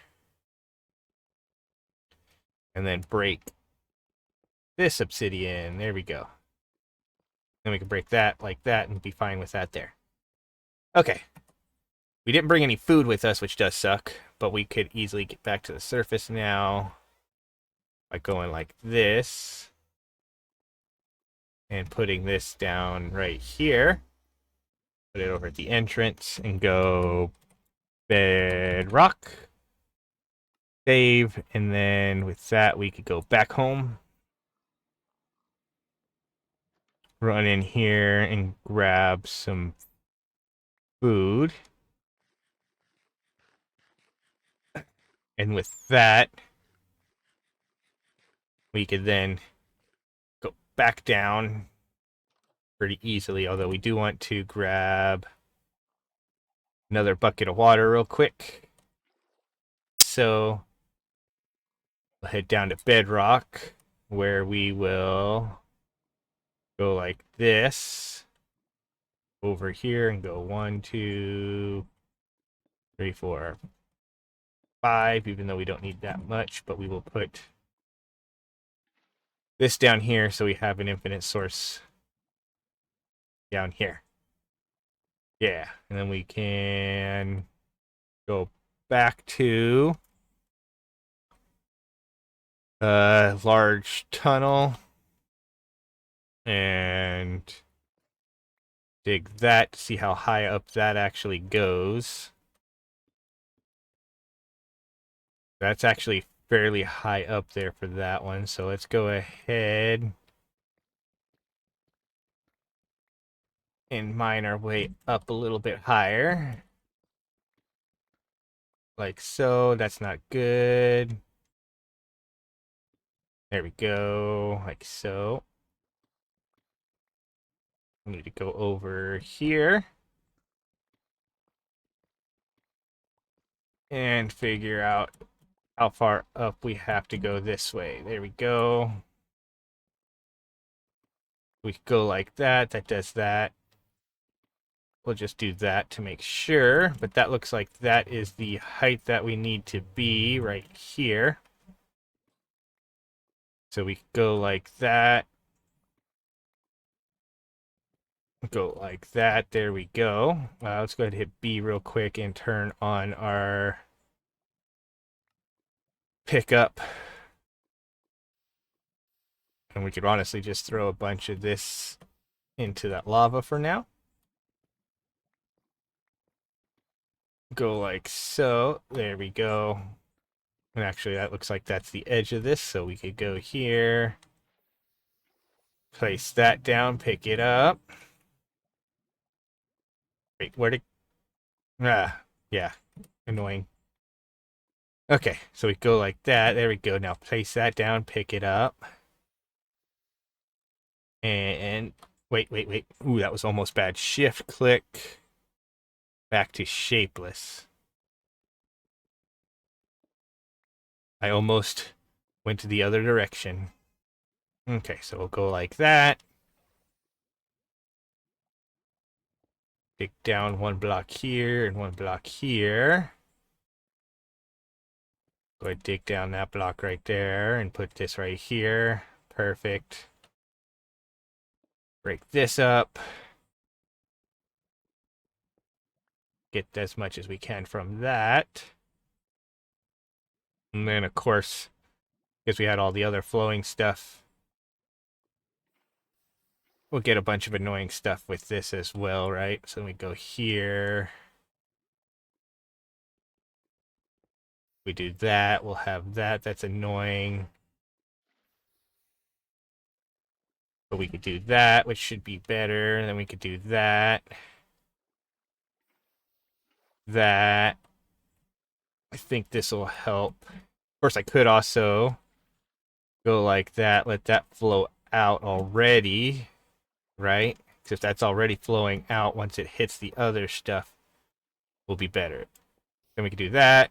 And then break this obsidian. There we go. Then we can break that like that and be fine with that there. Okay. We didn't bring any food with us, which does suck, but we could easily get back to the surface now by going like this and putting this down right here. Put it over at the entrance and go bedrock. Save, and then with that we could go back home. Run in here and grab some food. And with that, we could then go back down pretty easily, although we do want to grab another bucket of water real quick. So we'll head down to bedrock, where we will go like this over here and go 1, 2, 3, 4, 5, even though we don't need that much, but we will put this down here so we have an infinite source down here. Yeah, and then we can go back to a large tunnel and dig that to see how high up that actually goes. That's actually fairly high up there for that one, so let's go ahead and mine our way up a little bit higher. Like so. That's not good. There we go. Like so. We need to go over here and figure out how far up we have to go this way. There we go. We could go like that. That does that. We'll just do that to make sure. But that looks like that is the height that we need to be right here. So we go like that. Go like that. There we go. Let's go ahead and hit B real quick and turn on our pickup. And we could honestly just throw a bunch of this into that lava for now. Go like so. There we go. And actually, that looks like that's the edge of this. So we could go here. Place that down. Pick it up. Wait, where did... yeah. Annoying. Okay, so we go like that. There we go. Now place that down. Pick it up. And... Wait. Ooh, that was almost bad. Shift click. Back to shapeless. I almost went to the other direction. Okay, so we'll go like that. Dig down one block here and one block here. Go ahead, dig down that block right there and put this right here. Perfect. Break this up. Get as much as we can from that. And then, of course, because we had all the other flowing stuff, we'll get a bunch of annoying stuff with this as well, right? So we go here. We do that. We'll have that. That's annoying. But we could do that, which should be better. And then we could do that. That. I think this will help. Of course, I could also go like that. Let that flow out already. Right? Because if that's already flowing out, once it hits the other stuff, will be better. Then we can do that,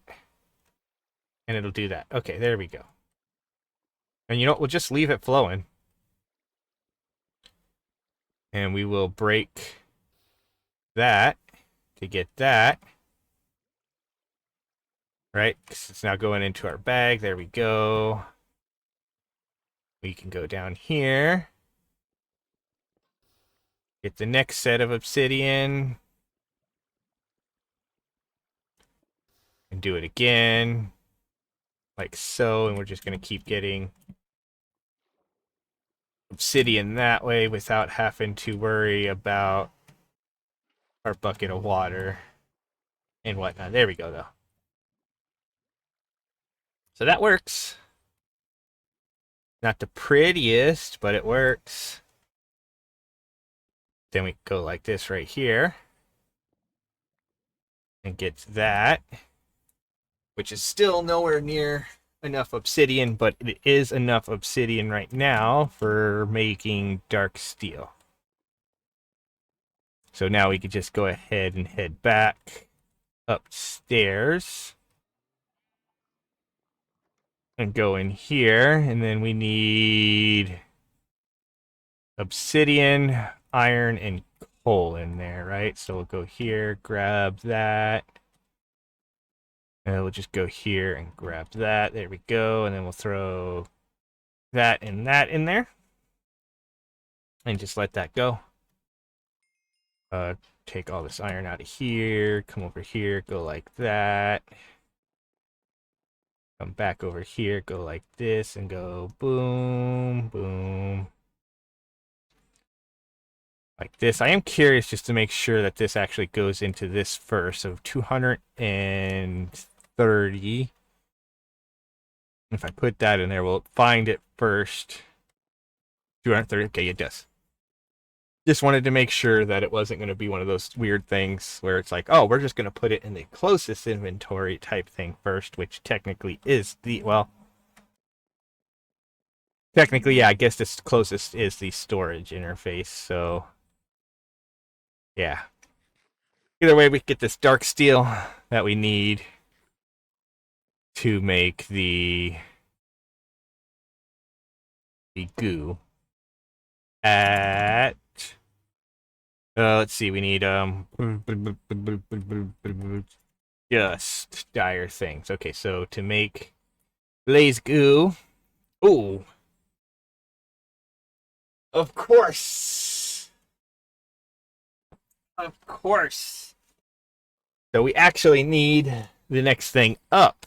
and it'll do that. Okay, there we go. And you know what? We'll just leave it flowing. And we will break that to get that. Right? Because it's now going into our bag. There we go. We can go down here. Get the next set of obsidian. And do it again. Like so. And we're just going to keep getting obsidian that way without having to worry about our bucket of water and whatnot. There we go, though. So that works. Not the prettiest, but it works. Then we go like this right here. And get that. Which is still nowhere near enough obsidian, but it is enough obsidian right now for making dark steel. So now we could just go ahead and head back upstairs. And go in here, and then we need obsidian, iron, and coal in there, right? So we'll go here, grab that. And we'll just go here and grab that. There we go. And then we'll throw that in there. And just let that go. Take all this iron out of here. Come over here. Go like that. Come back over here. Go like this. And go boom, boom. Like this. I am curious just to make sure that this actually goes into this first. So 230. If I put that in there, we'll find it first. 230. Okay, it does. Just wanted to make sure that it wasn't going to be one of those weird things where it's like, oh, we're just going to put it in the closest inventory type thing first, which technically is the, well, technically, yeah, I guess this closest is the storage interface, so, yeah. Either way, we get this dark steel that we need to make the goo at let's see, we need just dire things. Okay, so to make blaze goo, oh, of course, so we actually need the next thing up.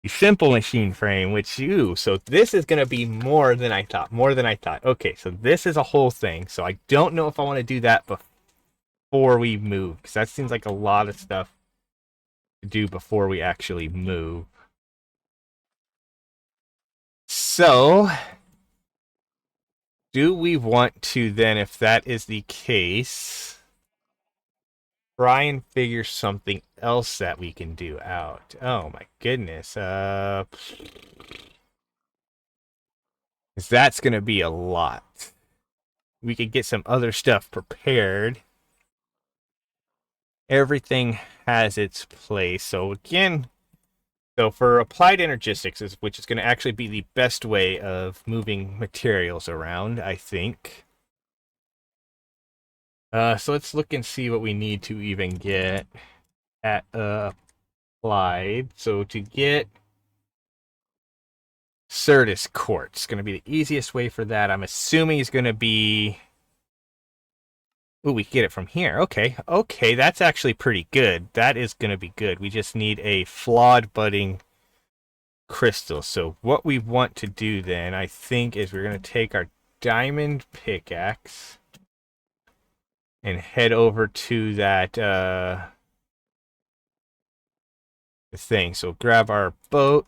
The simple machine frame, which so this is going to be more than I thought. Okay, so this is a whole thing. So I don't know if I want to do that before we move, because that seems like a lot of stuff to do before we actually move. So, do we want to then, if that is the case, try and figure something else that we can do out? Oh my goodness. Because that's going to be a lot. We could get some other stuff prepared. Everything has its place. So again, for applied energistics, which is going to actually be the best way of moving materials around, I think. So let's look and see what we need to even get at applied. So to get Certus quartz, going to be the easiest way for that. I'm assuming is going to be. Ooh, we can get it from here. Okay, that's actually pretty good. That is going to be good. We just need a flawed budding crystal. So what we want to do then, I think, is we're going to take our diamond pickaxe and head over to that thing. So grab our boat.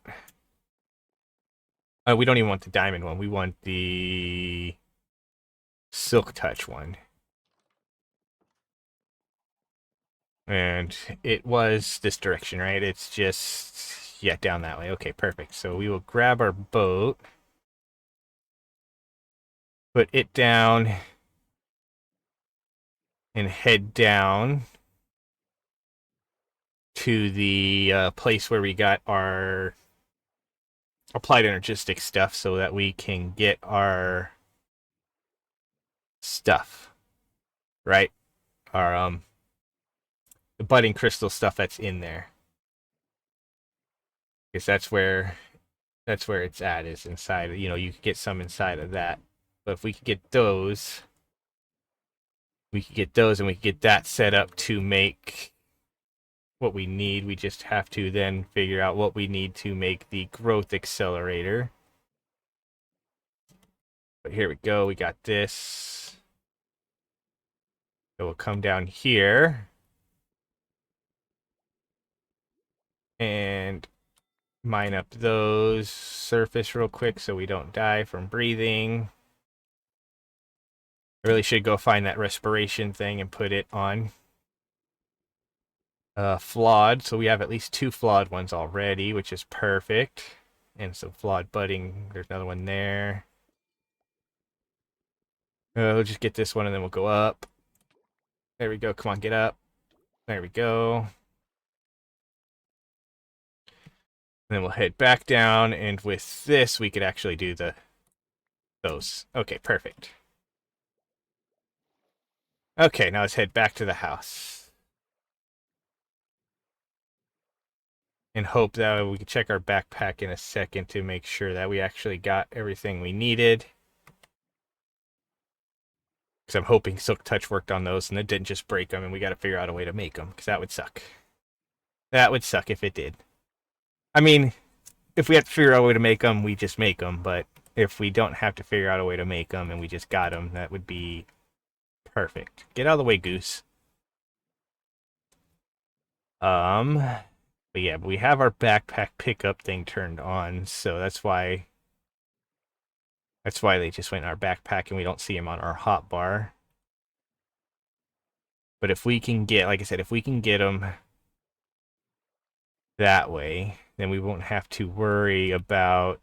We don't even want the diamond one. We want the silk touch one. And it was this direction, right? It's just, yeah, down that way. Okay, perfect. So we will grab our boat, put it down and head down to the place where we got our applied energistic stuff so that we can get our stuff, right? Our the budding crystal stuff that's in there. Because that's where it's at, is inside. You know, you could get some inside of that. But if we could get those, and we could get that set up to make what we need. We just have to then figure out what we need to make the growth accelerator. But here we go. We got this. So we'll come down here and mine up those surface real quick so we don't die from breathing. I really should go find that respiration thing and put it on. Flawed, so we have at least 2 flawed ones already, which is perfect. And some flawed budding. There's another one there. We'll just get this one and then we'll go up. There we go. Come on, get up. There we go. And then we'll head back down, and with this we could actually do those. Okay, perfect. Okay, now let's head back to the house. And hope that we can check our backpack in a second to make sure that we actually got everything we needed. Because I'm hoping Silk Touch worked on those and it didn't just break them, and we got to figure out a way to make them, because that would suck. That would suck if it did. I mean, if we have to figure out a way to make them, we just make them. But if we don't have to figure out a way to make them and we just got them, that would be perfect. Get out of the way, Goose. But yeah, but we have our backpack pickup thing turned on, so that's why they just went in our backpack and we don't see them on our hotbar. But if we can get, like I said, if we can get them that way, then we won't have to worry about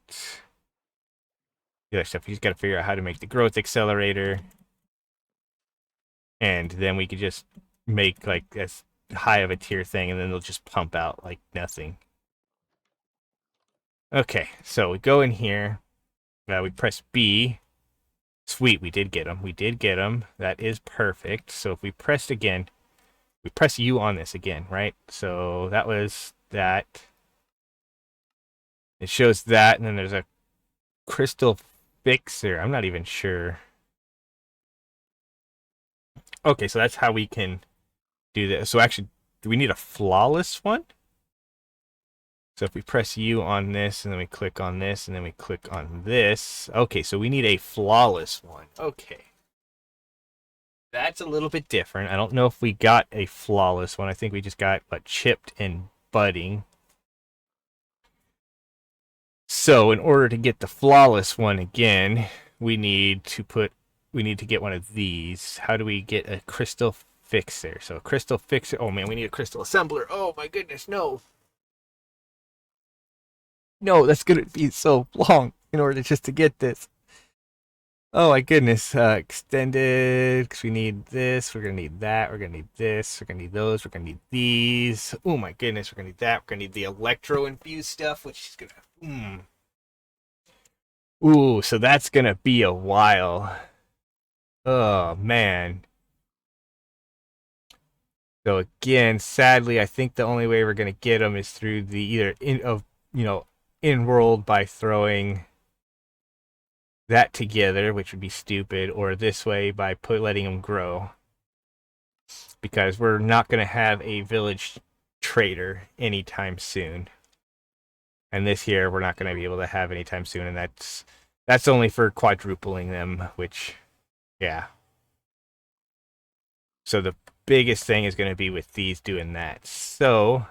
the other stuff. We just got to figure out how to make the growth accelerator, and then we could just make like as high of a tier thing, and then they'll just pump out like nothing. Okay, so we go in here. We press B. Sweet, we did get them. We did get them. That is perfect. So if we pressed again, we press U on this again, right? So that was that. It shows that, and then there's a crystal fixer. I'm not even sure. Okay, so that's how we can do this. So actually, do we need a flawless one? So if we press U on this, and then we click on this, and then we click on this. Okay, so we need a flawless one. Okay. That's a little bit different. I don't know if we got a flawless one. I think we just got chipped and budding. So in order to get the flawless one again, we need to get one of these. How do we get a crystal fixer? So a crystal fixer. Oh man, we need a crystal assembler. Oh my goodness, no. No, that's gonna be so long in order just to get this. Oh my goodness, extended, because we need this, we're gonna need that, we're gonna need this, we're gonna need those, we're gonna need these. Oh my goodness, we're gonna need that, we're gonna need the electro-infused stuff, which is gonna, Ooh, so that's gonna be a while. Oh man. So again, sadly, I think the only way we're gonna get them is through the either in world by throwing that together, which would be stupid, or this way by letting them grow. Because we're not gonna have a village trader anytime soon. And this here we're not gonna be able to have anytime soon, and that's only for quadrupling them, which yeah. So the biggest thing is going to be with these doing that. So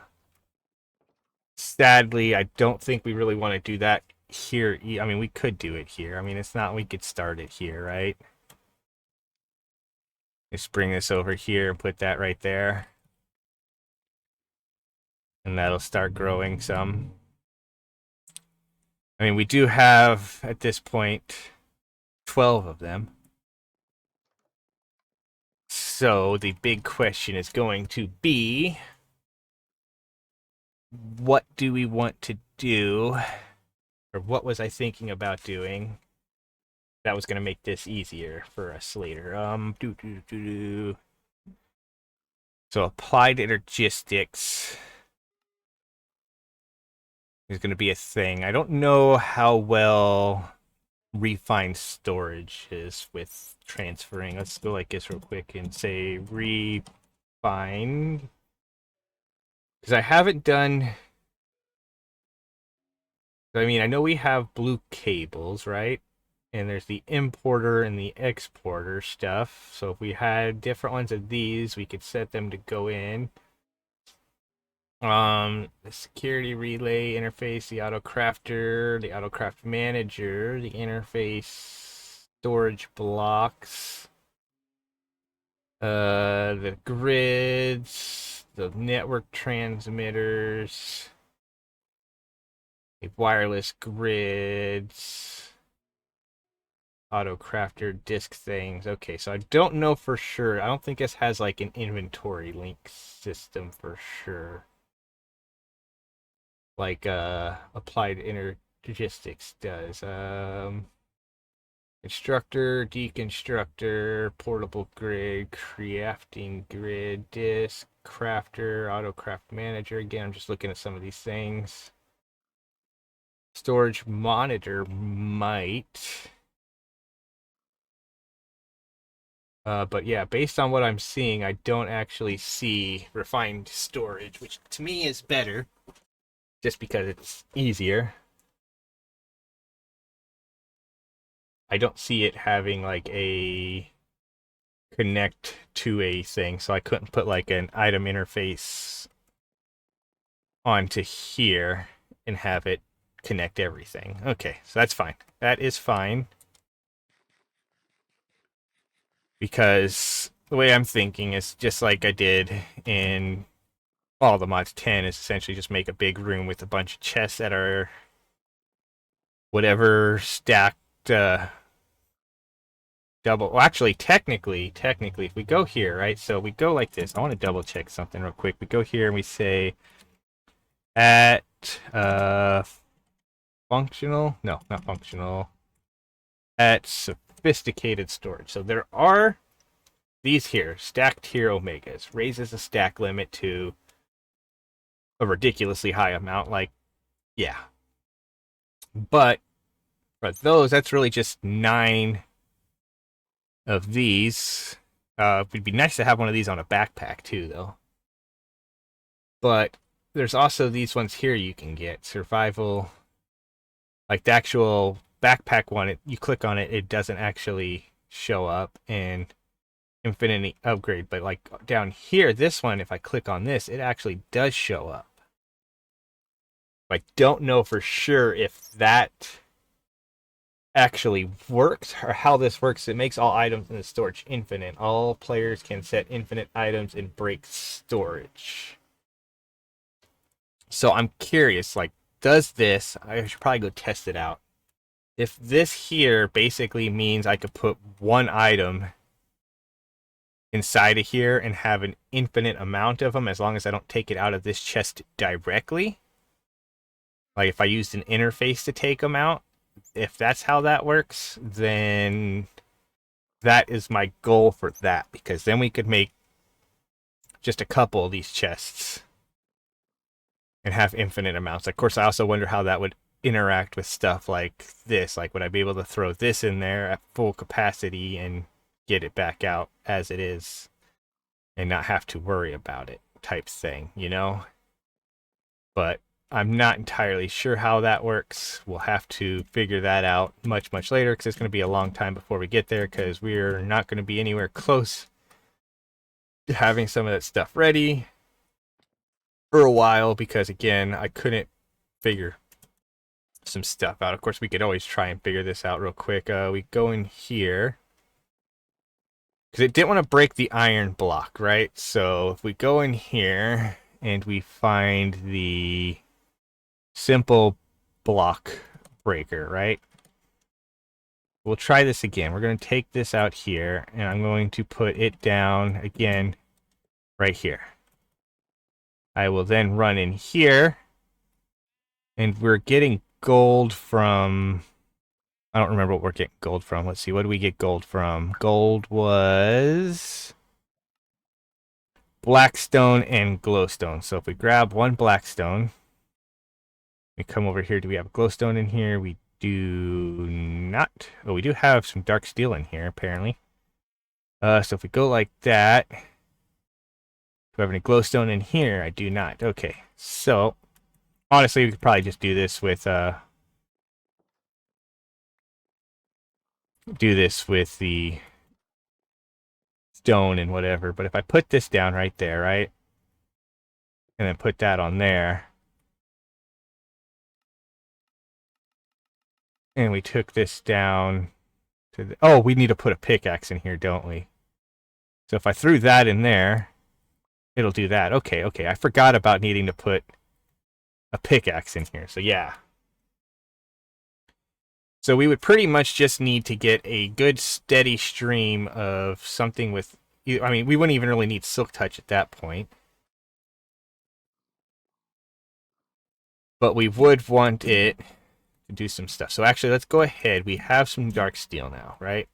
sadly, I don't think we really want to do that here. I mean, we could do it here. I mean, it's not, we could start it here, right? Just bring this over here and put that right there. And that'll start growing some. I mean, we do have, at this point, 12 of them. So the big question is going to be, what do we want to do? Or what was I thinking about doing that was going to make this easier for us later? So applied energistics is going to be a thing. I don't know how well refined storage is with transferring. Let's go like this real quick and say refined. Because I haven't done... I mean, I know we have blue cables, right? And there's the importer and the exporter stuff. So if we had different ones of these, we could set them to go in. The security relay interface, the auto crafter, the auto craft manager, the interface storage blocks, the grids, the network transmitters, the wireless grids, auto crafter disk things. Okay, so I don't know for sure. I don't think this has like an inventory link system for sure. Like applied energistics does. Constructor, deconstructor, portable grid, crafting grid, disk, crafter, auto craft manager. Again, I'm just looking at some of these things. Storage monitor might. But yeah, based on what I'm seeing, I don't actually see refined storage, which to me is better, just because it's easier. I don't see it having like a connect to a thing, so I couldn't put like an item interface onto here and have it connect everything. Okay, so that's fine. That is fine. Because the way I'm thinking is just like I did in all the mods 10 is essentially just make a big room with a bunch of chests that are whatever stacked double. Well, actually, technically, if we go here, right? So we go like this. I want to double check something real quick. We go here and we say at functional. No, not functional. At sophisticated storage. So there are these here, stacked tier omegas. Raises the stack limit to a ridiculously high amount. Like, yeah. But for those, that's really just 9 of these. It'd be nice to have one of these on a backpack too, though. But there's also these ones here you can get. Survival, like the actual backpack one, you click on it, it doesn't actually show up. And Infinity upgrade, but like down here, this one, if I click on this, it actually does show up. I don't know for sure if that actually works or how this works. It makes all items in the storage infinite. All players can set infinite items and break storage. So I'm curious, like, does this, I should probably go test it out. If this here basically means I could put one item inside of here and have an infinite amount of them as long as I don't take it out of this chest directly. Like if I used an interface to take them out, if that's how that works, then that is my goal for that, because then we could make just a couple of these chests and have infinite amounts. Of course, I also wonder how that would interact with stuff like this. Like, would I be able to throw this in there at full capacity and get it back out as it is and not have to worry about it type thing, you know? But I'm not entirely sure how that works. We'll have to figure that out much, much later, because it's going to be a long time before we get there, because we're not going to be anywhere close to having some of that stuff ready for a while, because again, I couldn't figure some stuff out. Of course, we could always try and figure this out real quick. We go in here, because it didn't want to break the iron block, right? So if we go in here and we find the simple block breaker, right? we'll try this again. We're going to take this out here, and I'm going to put it down again right here. I will then run in here, and we're getting gold from... I don't remember what we're getting gold from. Let's see, what do we get gold from? Gold was... Blackstone and glowstone. So if we grab one blackstone, we come over here. Do we have glowstone in here? We do not. Oh, we do have some dark steel in here, apparently. So if we go like that, do we have any glowstone in here? I do not. Okay, so honestly, we could probably just do this with the stone and whatever. But if I put this down right there, right, and then put that on there, and we took this down to the... Oh, we need to put a pickaxe in here, don't we? So if I threw that in there, it'll do that. Okay, okay. I forgot about needing to put a pickaxe in here. So yeah. So we would pretty much just need to get a good steady stream of something with... I mean, we wouldn't even really need Silk Touch at that point. But we would want it to do some stuff. So actually, let's go ahead. We have some dark steel now, right?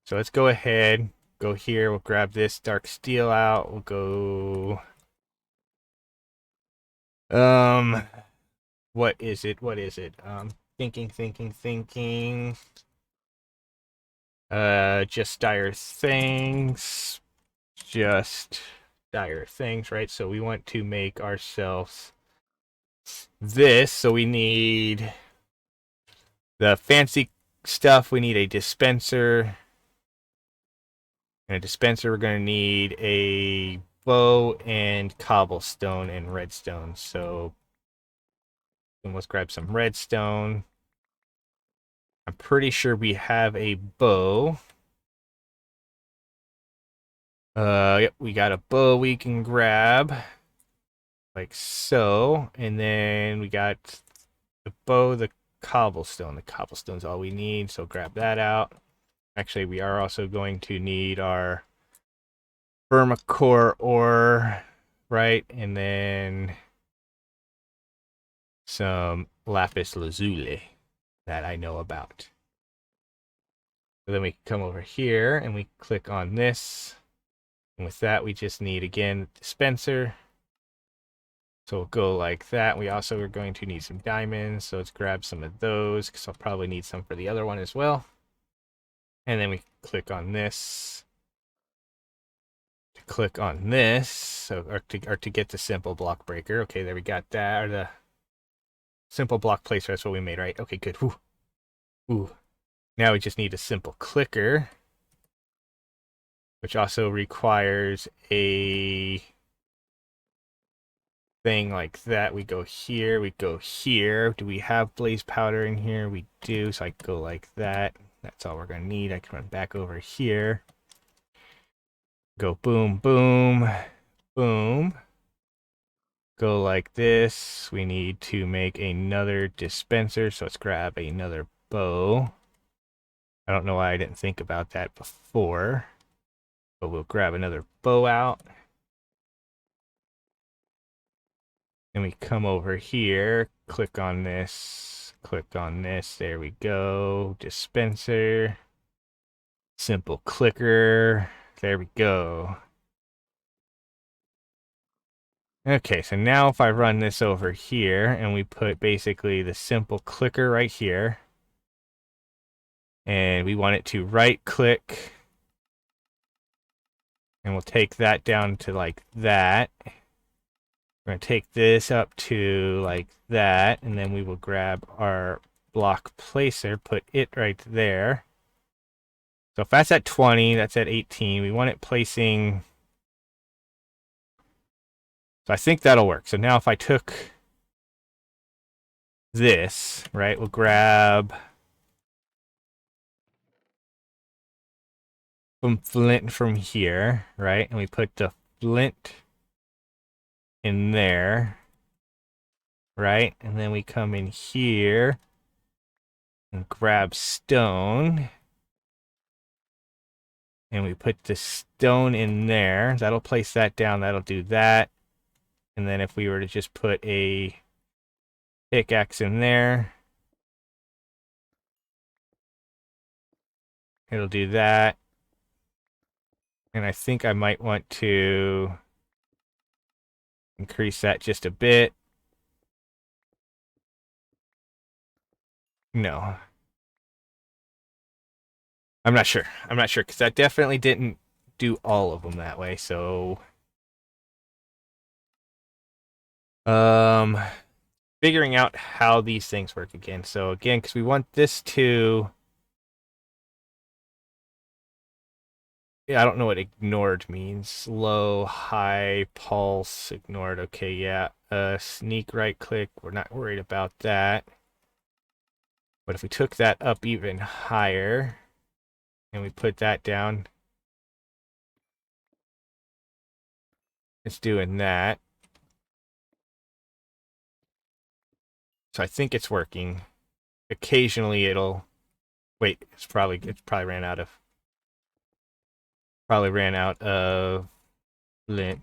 So let's go ahead, go here. We'll grab this dark steel out. We'll go... what is it? What is it? Thinking. Just dire things. Just dire things, right? So we want to make ourselves this. So we need the fancy stuff. We need a dispenser. And a dispenser, we're going to need a bow and cobblestone and redstone. So let's grab some redstone. I'm pretty sure we have a bow. Yep, we got a bow we can grab. Like so. And then we got the bow, the cobblestone. The cobblestone's all we need, so grab that out. Actually, we are also going to need our vermicore ore, right? And then some lapis lazuli that I know about. So then we come over here and we click on this. And with that, we just need, again, dispenser. So we'll go like that. We also are going to need some diamonds. So let's grab some of those because I'll probably need some for the other one as well. And then we click on this. To click on this, so or to get the simple block breaker. Okay, there we got that. Or the simple block placer, that's what we made, right? Okay, good. Whew. Ooh. Now we just need a simple clicker, which also requires a thing like that. We go here, we go here. Do we have blaze powder in here? We do, so I go like that. That's all we're going to need. I can run back over here. Go boom, boom, boom. Go like this. We need to make another dispenser, so let's grab another bow. I don't know why I didn't think about that before, but we'll grab another bow out. And we come over here, click on this, there we go. Dispenser, simple clicker, there we go. Okay, so now if I run this over here and we put basically the simple clicker right here, and we want it to right click, and we'll take that down to like that. We're going to take this up to like that, and then we will grab our block placer, put it right there. So if that's at 20, that's at 18. We want it placing... So I think that'll work. So now if I took this, right, we'll grab some flint from here, right? And we put the flint in there, right? And then we come in here and grab stone. And we put the stone in there. That'll place that down. That'll do that. And then if we were to just put a pickaxe in there, it'll do that. And I think I might want to increase that just a bit. No. I'm not sure. I'm not sure because I definitely didn't do all of them that way. So, um, figuring out how these things work again. So again, because we want this to, yeah, I don't know what ignored means. Low, high, pulse, ignored. Okay, yeah. Sneak right click. We're not worried about that. But if we took that up even higher and we put that down, it's doing that. So I think it's working. Occasionally it'll wait, it's probably ran out of lint.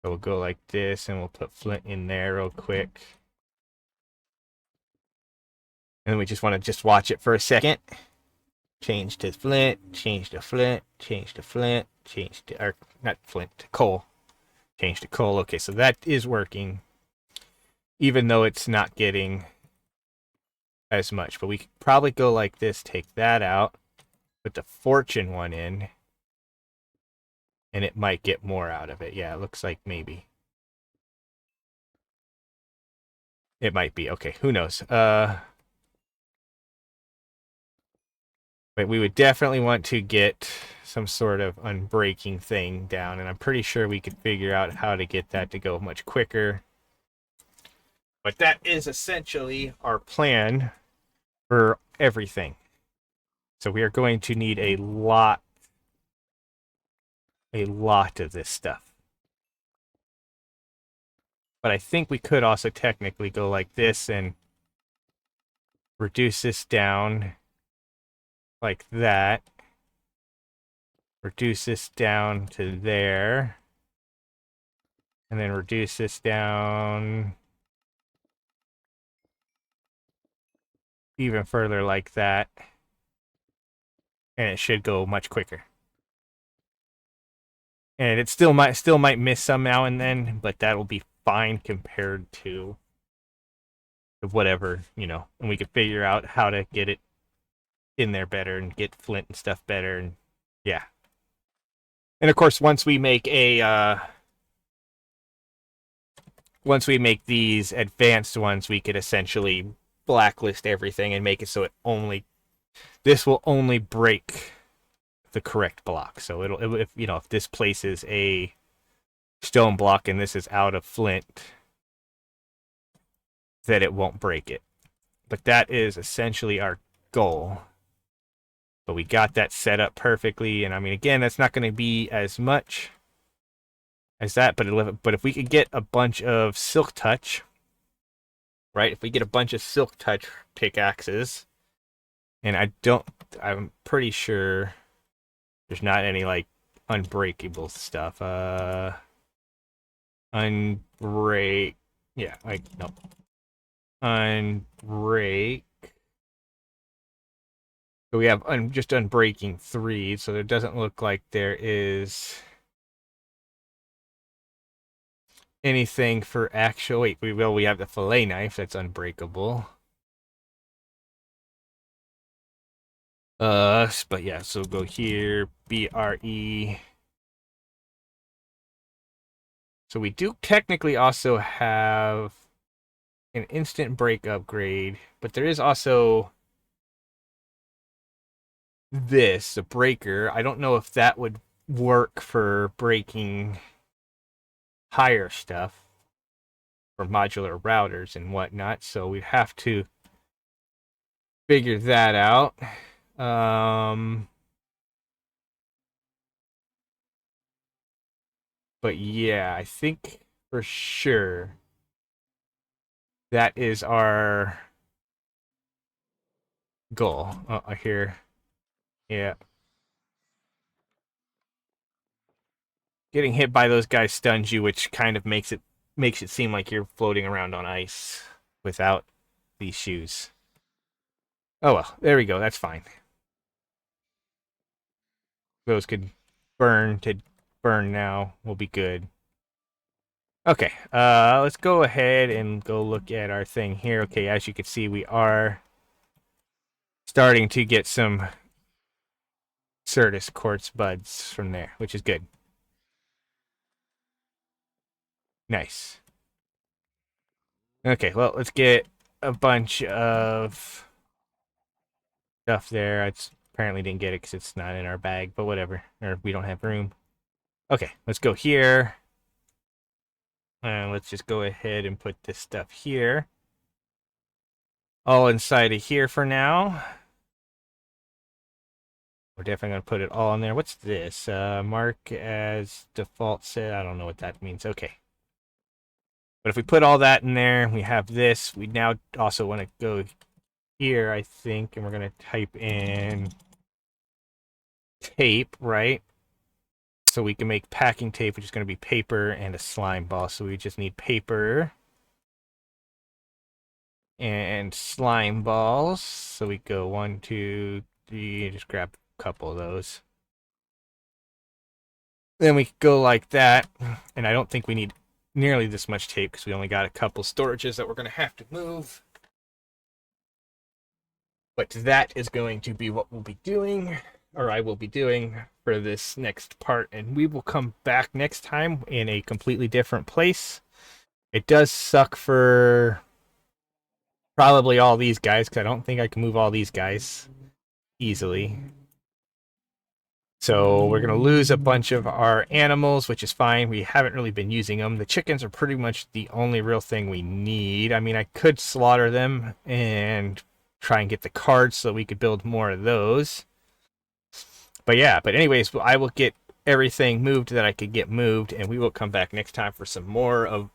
So we'll go like this and we'll put flint in there real quick. And then we just want to just watch it for a second. Change to flint, change to flint, change to flint, change to, or not flint, to coal. Change to coal. Okay, so that is working. Even though it's not getting as much. But we could probably go like this, take that out, put the fortune one in, and it might get more out of it. Yeah, it looks like maybe. It might be. Okay, who knows? But we would definitely want to get some sort of unbreaking thing down, and I'm pretty sure we could figure out how to get that to go much quicker. But that is essentially our plan for everything. So we are going to need a lot of this stuff. But I think we could also technically go like this and reduce this down like that. Reduce this down to there. And then reduce this down even further like that. And it should go much quicker. And it still might miss some now and then, but that'll be fine compared to whatever, and we could figure out how to get it in there better and get flint and stuff better, and yeah. And of course, once we make these advanced ones, we could essentially blacklist everything and make it so this will only break the correct block. So if this places a stone block and this is out of flint, that it won't break it. But that is essentially our goal. But we got that set up perfectly, and I mean, again, that's not going to be as much as that, but if we could get a bunch of silk touch, right? If we get a bunch of silk touch pickaxes, and I'm pretty sure there's not any like unbreakable stuff. Unbreak, yeah, like no, unbreak. So we have just unbreaking 3, so there doesn't look like there is anything for actual. Wait, we have the fillet knife that's unbreakable. But yeah, so go here, BRE. So we do technically also have an instant break upgrade, but there is also this, a breaker. I don't know if that would work for breaking higher stuff for modular routers and whatnot, so we have to figure that out. But yeah, I think for sure That is our goal. Oh, I hear. Yeah. Getting hit by those guys stuns you, which kind of makes it seem like you're floating around on ice without these shoes. Oh well, there we go. That's fine. Those could burn now. We'll be good. Okay, let's go ahead and go look at our thing here. Okay, as you can see, we are starting to get some Certus quartz buds from there, which is good. Nice. Okay, well, let's get a bunch of stuff there. I apparently didn't get it because it's not in our bag, but whatever. Or we don't have room. Okay, let's go here. And let's just go ahead and put this stuff here. All inside of here for now. We're definitely going to put it all in there. What's this? Mark as default set. I don't know what that means. Okay. But if we put all that in there, we have this. We now also want to go here, I think, and we're going to type in tape, right? So we can make packing tape, which is going to be paper and a slime ball. So we just need paper and slime balls. So we go 1, 2, 3, just grab a couple of those. Then we go like that, and I don't think we need nearly this much tape because we only got a couple storages that we're going to have to move. But that is going to be what we'll be doing, or I will be doing for this next part, and we will come back next time in a completely different place. It does suck for probably all these guys because I don't think I can move all these guys easily. So we're going to lose a bunch of our animals, which is fine. We haven't really been using them. The chickens are pretty much the only real thing we need. I mean, I could slaughter them and try and get the cards so we could build more of those. But yeah, but anyways, I will get everything moved that I could get moved, and we will come back next time for some more of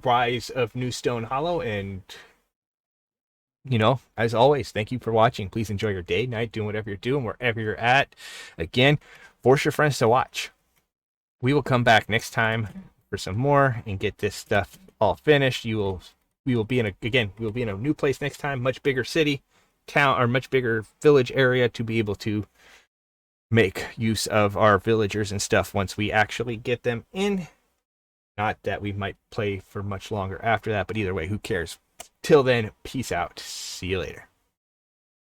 Rise of Newstone Hollow. And as always, thank you for watching. Please enjoy your day, night, doing whatever you're doing, wherever you're at. Again, force your friends to watch. We will come back next time for some more and get this stuff all finished. We will be in a new place next time, much bigger city, town, or much bigger village area to be able to make use of our villagers and stuff once we actually get them in. Not that we might play for much longer after that, but either way, who cares? Till then, peace out. See you later.